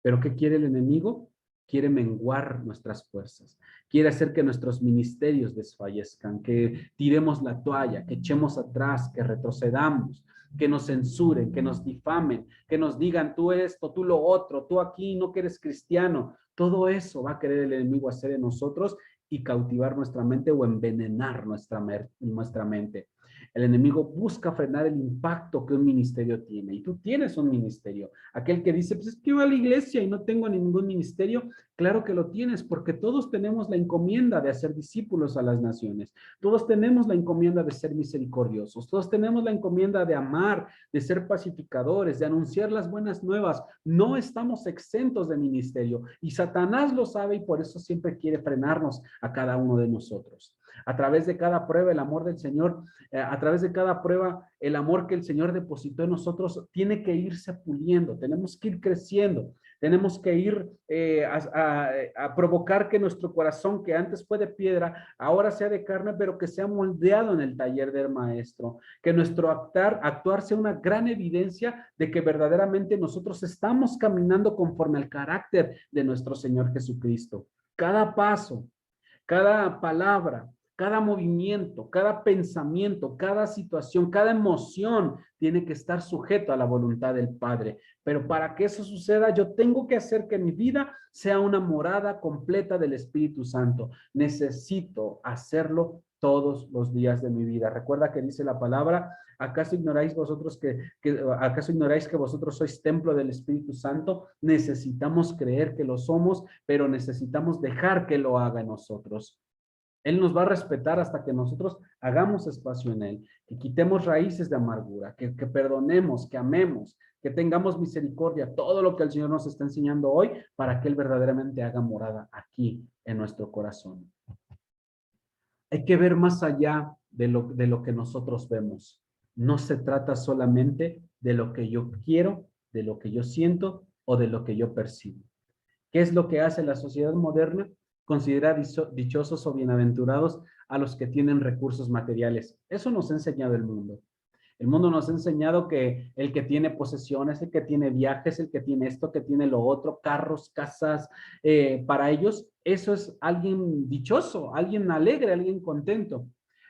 ¿Pero qué quiere el enemigo? Quiere menguar nuestras fuerzas, quiere hacer que nuestros ministerios desfallezcan, que tiremos la toalla, que echemos atrás, que retrocedamos, que nos censuren, que nos difamen, que nos digan tú esto, tú lo otro, tú aquí no que eres cristiano. Todo eso va a querer el enemigo hacer en nosotros y cautivar nuestra mente o envenenar nuestra mente. El enemigo busca frenar el impacto que un ministerio tiene. Y tú tienes un ministerio. Aquel que dice, pues es que voy a la iglesia y no tengo ningún ministerio. Claro que lo tienes, porque todos tenemos la encomienda de hacer discípulos a las naciones. Todos tenemos la encomienda de ser misericordiosos. Todos tenemos la encomienda de amar, de ser pacificadores, de anunciar las buenas nuevas. No estamos exentos de ministerio. Y Satanás lo sabe y por eso siempre quiere frenarnos a cada uno de nosotros. A través de cada prueba, el amor del Señor, a través de cada prueba, el amor que el Señor depositó en nosotros tiene que irse puliendo, tenemos que ir creciendo, tenemos que ir a provocar que nuestro corazón, que antes fue de piedra, ahora sea de carne, pero que sea moldeado en el taller del Maestro, que nuestro actuar sea una gran evidencia de que verdaderamente nosotros estamos caminando conforme al carácter de nuestro Señor Jesucristo. Cada paso, cada palabra, cada movimiento, cada pensamiento, cada situación, cada emoción tiene que estar sujeto a la voluntad del Padre. Pero para que eso suceda, yo tengo que hacer que mi vida sea una morada completa del Espíritu Santo. Necesito hacerlo todos los días de mi vida. Recuerda que dice la palabra, ¿acaso ignoráis vosotros acaso ignoráis que vosotros sois templo del Espíritu Santo? Necesitamos creer que lo somos, pero necesitamos dejar que lo haga en nosotros. Él nos va a respetar hasta que nosotros hagamos espacio en Él, que quitemos raíces de amargura, que perdonemos, que amemos, que tengamos misericordia, todo lo que el Señor nos está enseñando hoy para que Él verdaderamente haga morada aquí en nuestro corazón. Hay que ver más allá de lo que nosotros vemos. No se trata solamente de lo que yo quiero, de lo que yo siento o de lo que yo percibo. ¿Qué es lo que hace la sociedad moderna? Considera dichosos o bienaventurados a los que tienen recursos materiales. Eso nos ha enseñado el mundo. El mundo nos ha enseñado que el que tiene posesiones, el que tiene viajes, el que tiene esto, que tiene lo otro, carros, casas, para ellos eso es alguien dichoso, alguien alegre, alguien contento.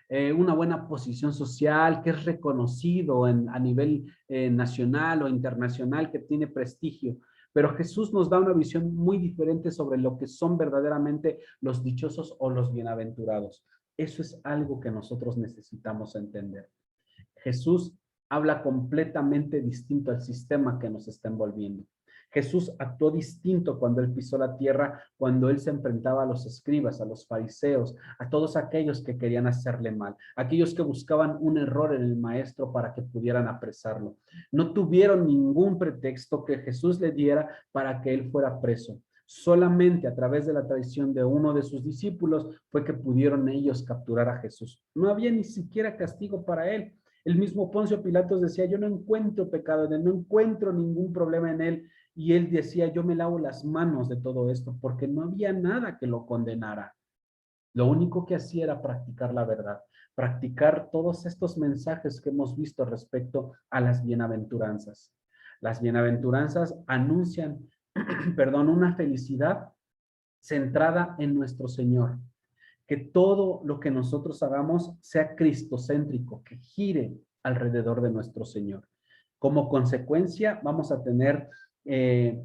Una buena posición social, que es reconocido a nivel nacional o internacional, que tiene prestigio. Pero Jesús nos da una visión muy diferente sobre lo que son verdaderamente los dichosos o los bienaventurados. Eso es algo que nosotros necesitamos entender. Jesús habla completamente distinto al sistema que nos está envolviendo. Jesús actuó distinto cuando él pisó la tierra, cuando él se enfrentaba a los escribas, a los fariseos, a todos aquellos que querían hacerle mal, aquellos que buscaban un error en el maestro para que pudieran apresarlo. No tuvieron ningún pretexto que Jesús le diera para que él fuera preso. Solamente a través de la traición de uno de sus discípulos fue que pudieron ellos capturar a Jesús. No había ni siquiera castigo para él. El mismo Poncio Pilatos decía, yo no encuentro pecado en él, no encuentro ningún problema en él. Y él decía, yo me lavo las manos de todo esto, porque no había nada que lo condenara. Lo único que hacía era practicar la verdad, practicar todos estos mensajes que hemos visto respecto a las bienaventuranzas. Las bienaventuranzas anuncian, perdón, una felicidad centrada en nuestro Señor. Que todo lo que nosotros hagamos sea cristocéntrico, que gire alrededor de nuestro Señor. Como consecuencia, vamos a tener que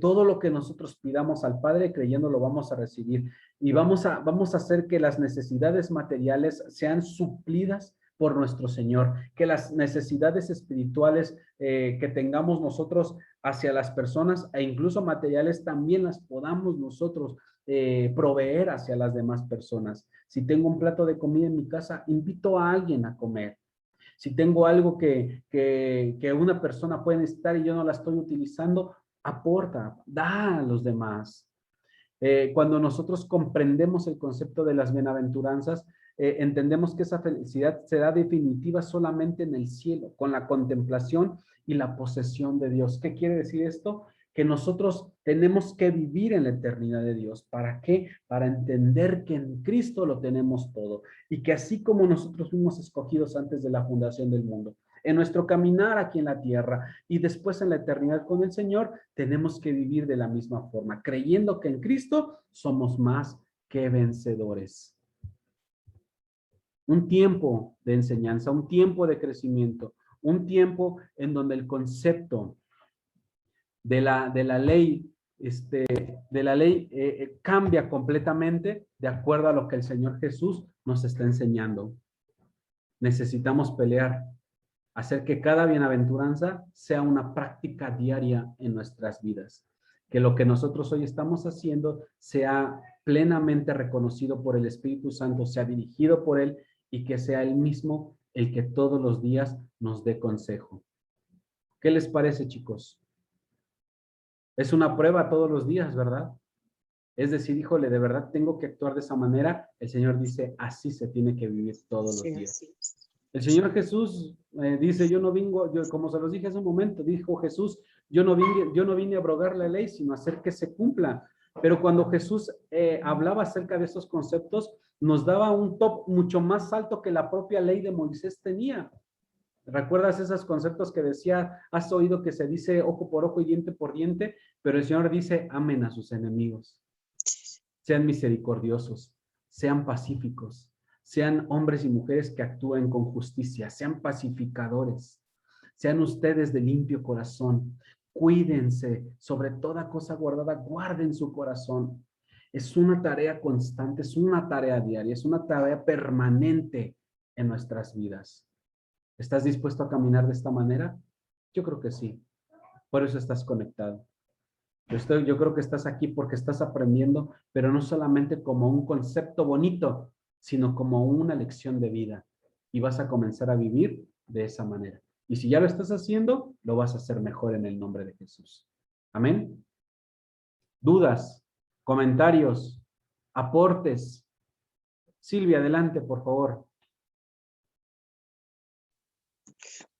todo lo que nosotros pidamos al Padre creyendo lo vamos a recibir y vamos a hacer que las necesidades materiales sean suplidas por nuestro Señor, que las necesidades espirituales que tengamos nosotros hacia las personas e incluso materiales también las podamos nosotros proveer hacia las demás personas. Si tengo un plato de comida en mi casa, invito a alguien a comer. Si tengo algo que una persona puede necesitar y yo no la estoy utilizando, aporta, da a los demás. Cuando nosotros comprendemos el concepto de las bienaventuranzas, entendemos que esa felicidad será definitiva solamente en el cielo, con la contemplación y la posesión de Dios. ¿Qué quiere decir esto? Que nosotros tenemos que vivir en la eternidad de Dios. ¿Para qué? Para entender que en Cristo lo tenemos todo y que así como nosotros fuimos escogidos antes de la fundación del mundo, en nuestro caminar aquí en la tierra y después en la eternidad con el Señor, tenemos que vivir de la misma forma, creyendo que en Cristo somos más que vencedores. Un tiempo de enseñanza, un tiempo de crecimiento, un tiempo en donde el concepto de la ley cambia completamente de acuerdo a lo que el Señor Jesús nos está enseñando. Necesitamos pelear, hacer que cada bienaventuranza sea una práctica diaria en nuestras vidas. Que lo que nosotros hoy estamos haciendo sea plenamente reconocido por el Espíritu Santo, sea dirigido por Él y que sea Él mismo el que todos los días nos dé consejo. ¿Qué les parece, chicos? Es una prueba todos los días, ¿verdad? Es decir, híjole, de verdad tengo que actuar de esa manera. El Señor dice, así se tiene que vivir todos los días. Sí. El Señor Jesús dice, yo no vengo, como se los dije hace un momento, dijo Jesús, yo no vine a abrogar la ley, sino a hacer que se cumpla. Pero cuando Jesús hablaba acerca de esos conceptos, nos daba un top mucho más alto que la propia ley de Moisés tenía. ¿Recuerdas esos conceptos que decía, has oído que se dice ojo por ojo y diente por diente? Pero el Señor dice, amen a sus enemigos. Sean misericordiosos, sean pacíficos, sean hombres y mujeres que actúen con justicia, sean pacificadores, sean ustedes de limpio corazón, cuídense, sobre toda cosa guardada, guarden su corazón. Es una tarea constante, es una tarea diaria, es una tarea permanente en nuestras vidas. ¿Estás dispuesto a caminar de esta manera? Yo creo que sí. Por eso estás conectado. Yo creo que estás aquí porque estás aprendiendo, pero no solamente como un concepto bonito, sino como una lección de vida. Y vas a comenzar a vivir de esa manera. Y si ya lo estás haciendo, lo vas a hacer mejor en el nombre de Jesús. Amén. ¿Dudas? ¿Comentarios? ¿Aportes? Silvia, adelante, por favor.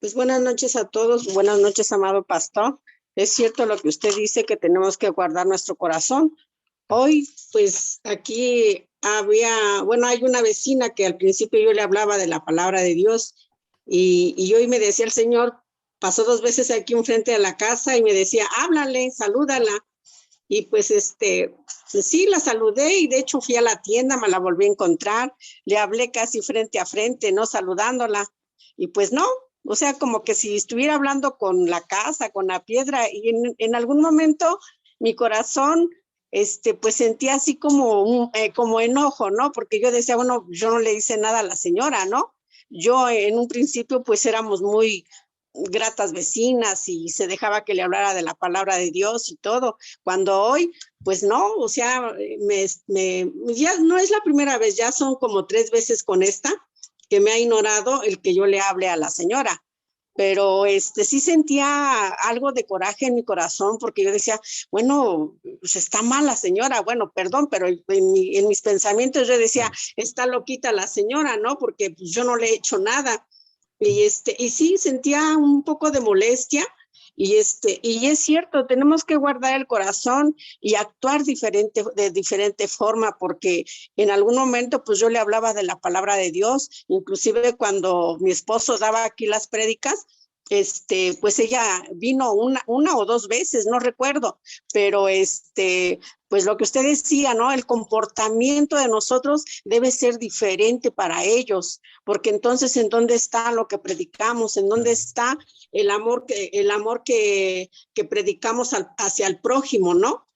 Pues buenas noches a todos, buenas noches, amado pastor. Es cierto lo que usted dice, que tenemos que guardar nuestro corazón. Hoy, pues aquí hay una vecina que al principio yo le hablaba de la palabra de Dios y hoy me decía el Señor, pasó 2 veces aquí enfrente de la casa y me decía, háblale, salúdala. Y pues sí, la saludé y de hecho fui a la tienda, me la volví a encontrar, le hablé casi frente a frente, ¿no? Saludándola. Y pues no, o sea, como que si estuviera hablando con la casa, con la piedra, y en algún momento mi corazón, pues sentía así como enojo, ¿no? Porque yo decía, bueno, yo no le hice nada a la señora, ¿no? Yo en un principio pues éramos muy gratas vecinas y se dejaba que le hablara de la palabra de Dios y todo, cuando hoy, pues no, o sea, ya no es la primera vez, ya son como 3 veces con esta, que me ha ignorado el que yo le hable a la señora. pero sí sentía algo de coraje en mi corazón porque yo decía, bueno, pues está mal la señora, bueno, perdón, pero en mis pensamientos yo decía, está loquita la señora, ¿no? Porque pues, yo no le he hecho nada. Y sí sentía un poco de molestia. Y es cierto, tenemos que guardar el corazón y actuar de diferente forma, porque en algún momento pues yo le hablaba de la palabra de Dios, inclusive cuando mi esposo daba aquí las prédicas, pues ella vino una o dos veces, no recuerdo, pero pues lo que usted decía, ¿no? El comportamiento de nosotros debe ser diferente para ellos, porque entonces, ¿en dónde está lo que predicamos? ¿En dónde está el amor que predicamos hacia el prójimo, ¿no?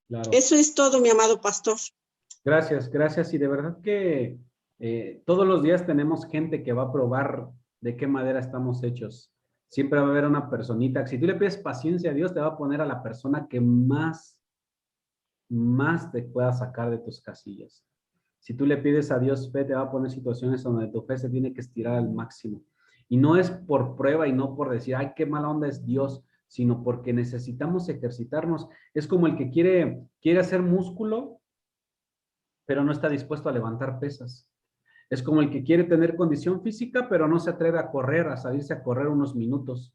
Claro. Eso es todo, mi amado pastor. Gracias, gracias. Y de verdad que todos los días tenemos gente que va a probar de qué madera estamos hechos. Siempre va a haber una personita. Si tú le pides paciencia a Dios, te va a poner a la persona que más te pueda sacar de tus casillas. Si tú le pides a Dios fe, te va a poner situaciones donde tu fe se tiene que estirar al máximo. Y no es por prueba y no por decir, ay, qué mala onda es Dios, sino porque necesitamos ejercitarnos. Es como el que quiere hacer músculo, pero no está dispuesto a levantar pesas. Es como el que quiere tener condición física, pero no se atreve a correr, a salirse a correr unos minutos.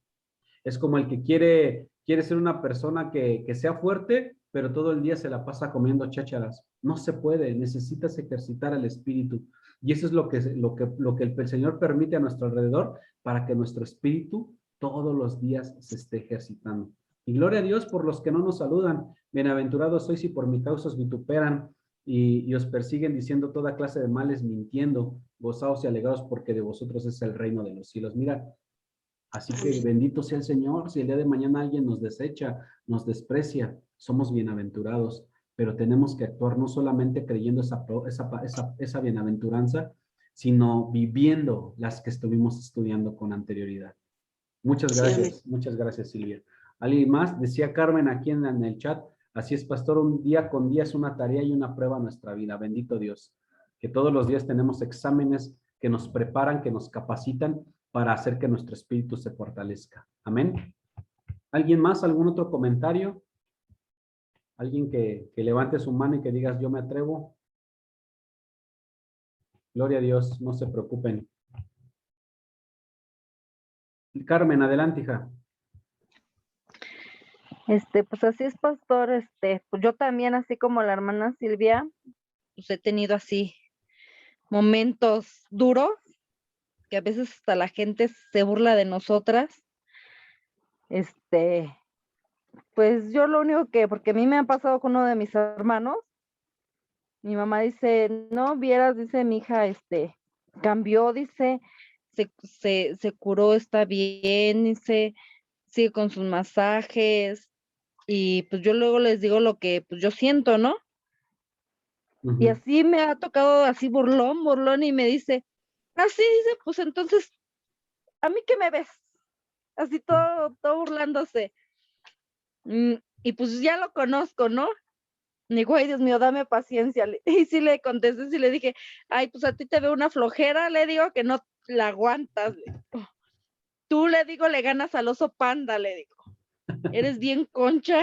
Es como el que quiere ser una persona que sea fuerte, pero todo el día se la pasa comiendo chácharas. No se puede, necesitas ejercitar el espíritu. Y eso es lo que el Señor permite a nuestro alrededor para que nuestro espíritu todos los días se esté ejercitando. Y gloria a Dios por los que no nos saludan. Bienaventurados sois si por mi causa os vituperan y os persiguen diciendo toda clase de males, mintiendo. Gozaos y alegraos porque de vosotros es el reino de los cielos. Mira, así que bendito sea el Señor. Si el día de mañana alguien nos desecha, nos desprecia, somos bienaventurados, pero tenemos que actuar no solamente creyendo esa bienaventuranza, sino viviendo las que estuvimos estudiando con anterioridad. Sí, Muchas gracias, Silvia. ¿Alguien más? Decía Carmen aquí en el chat, así es, pastor, un día con día es una tarea y una prueba en nuestra vida. Bendito Dios, que todos los días tenemos exámenes que nos preparan, que nos capacitan para hacer que nuestro espíritu se fortalezca. Amén. ¿Alguien más? ¿Algún otro comentario? ¿Alguien que levante su mano y que digas, yo me atrevo? Gloria a Dios, no se preocupen. Carmen, adelante, hija. Pues así es, pastor, pues yo también, así como la hermana Silvia, pues he tenido así momentos duros, que a veces hasta la gente se burla de nosotras. Pues yo lo único porque a mí me ha pasado con uno de mis hermanos, mi mamá dice, no, vieras, dice mi hija, cambió, dice, se curó, está bien, dice, sigue con sus masajes, y pues yo luego les digo lo que pues yo siento, ¿no? Y así me ha tocado así burlón, y me dice, así dice, pues entonces, ¿a mí qué me ves? Así todo burlándose. Y pues ya lo conozco, ¿no? Y digo, ay, Dios mío, dame paciencia. Y sí le contesté, sí le dije, ay, pues a ti te veo una flojera, le digo que no la aguantas. Tú, le digo, le ganas al oso panda, le digo. Eres bien concha.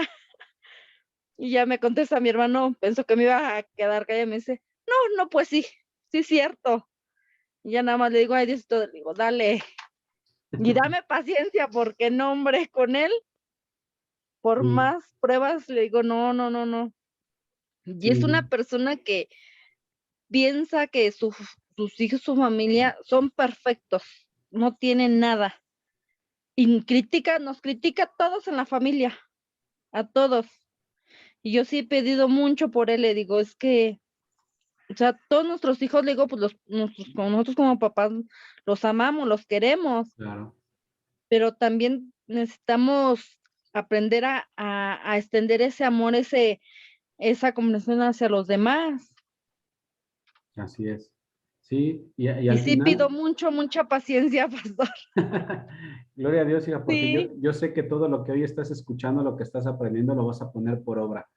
Y ya me contesta mi hermano, pensó que me iba a quedar callada y me dice, no, pues sí es cierto. Y ya nada más le digo, ay, Diosito, le digo, dale. Y dame paciencia, porque no, hombre, con él, por más pruebas, le digo, no. Y es una persona que piensa que sus hijos, su familia son perfectos, no tienen nada. Y nos critica a todos en la familia, a todos. Y yo sí he pedido mucho por él, le digo, es que, o sea, todos nuestros hijos, le digo, pues nosotros como papás los amamos, los queremos, Claro. pero también necesitamos aprender a extender ese amor, esa comprensión hacia los demás. Así es. Sí, y Y al sí pido final, mucha paciencia, pastor. gloria a Dios, hija, porque Sí, yo sé que todo lo que hoy estás escuchando, lo que estás aprendiendo, lo vas a poner por obra.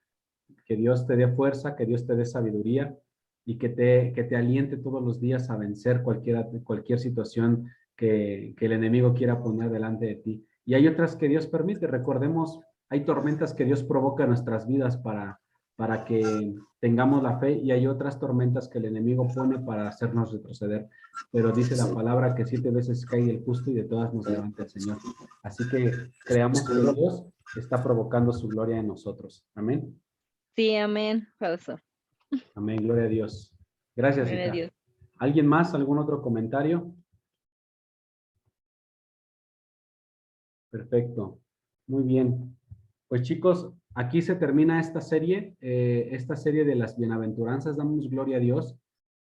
Que Dios te dé fuerza, que Dios te dé sabiduría y que te aliente todos los días a vencer cualquier situación que el enemigo quiera poner delante de ti. Y hay otras que Dios permite. Recordemos, hay tormentas que Dios provoca en nuestras vidas para que tengamos la fe, y hay otras tormentas que el enemigo pone para hacernos retroceder. Pero dice la palabra que 7 veces cae el justo y de todas nos levanta el Señor. Así que creamos que Dios está provocando su gloria en nosotros. Amén. Sí, amén, pastor. Amén, gloria a Dios. Gracias, Gloria a hija. Dios. ¿Alguien más? ¿Algún otro comentario? Perfecto. Muy bien. Pues chicos, aquí se termina esta serie de las bienaventuranzas. Damos gloria a Dios.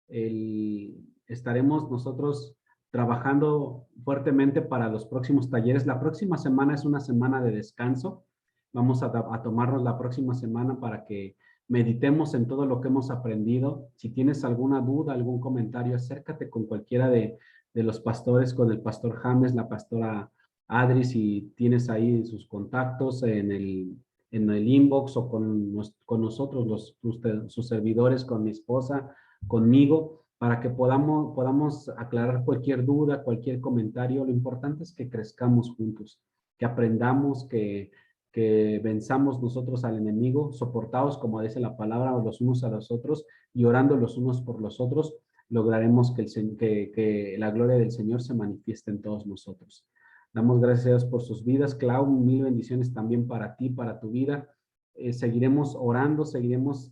Estaremos nosotros trabajando fuertemente para los próximos talleres. La próxima semana es una semana de descanso. Vamos a tomarnos la próxima semana para que meditemos en todo lo que hemos aprendido. Si tienes alguna duda, algún comentario, acércate con cualquiera de los pastores, con el pastor James, la pastora Adri, si tienes ahí sus contactos en el inbox, o con nosotros, sus servidores, con mi esposa, conmigo, para que podamos aclarar cualquier duda, cualquier comentario. Lo importante es que crezcamos juntos, que aprendamos, que venzamos nosotros al enemigo, soportados, como dice la palabra, los unos a los otros, y orando los unos por los otros, lograremos que la gloria del Señor se manifieste en todos nosotros. Damos gracias a Dios por sus vidas. Clau, mil bendiciones también para ti, para tu vida. Seguiremos orando, seguiremos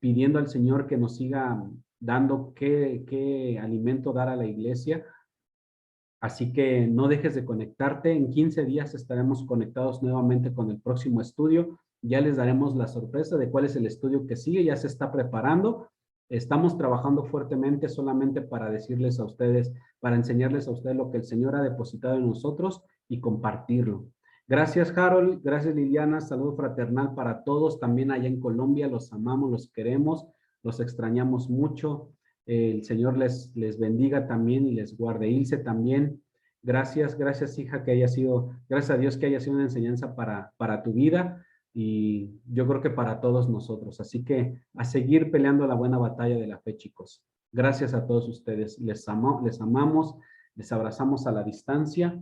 pidiendo al Señor que nos siga dando qué alimento dar a la iglesia. Así que no dejes de conectarte. En 15 días estaremos conectados nuevamente con el próximo estudio. Ya les daremos la sorpresa de cuál es el estudio que sigue. Ya se está preparando. Estamos trabajando fuertemente solamente para decirles a ustedes, para enseñarles a ustedes lo que el Señor ha depositado en nosotros y compartirlo. Gracias, Harold. Gracias, Liliana. Saludo fraternal para todos. También allá en Colombia. Los amamos, los queremos, los extrañamos mucho. El Señor les bendiga también y les guarde. Ilse también. Gracias, hija, gracias a Dios que haya sido una enseñanza para tu vida, y yo creo que para todos nosotros. Así que a seguir peleando la buena batalla de la fe, chicos. Gracias a todos ustedes. Les amamos, les abrazamos a la distancia.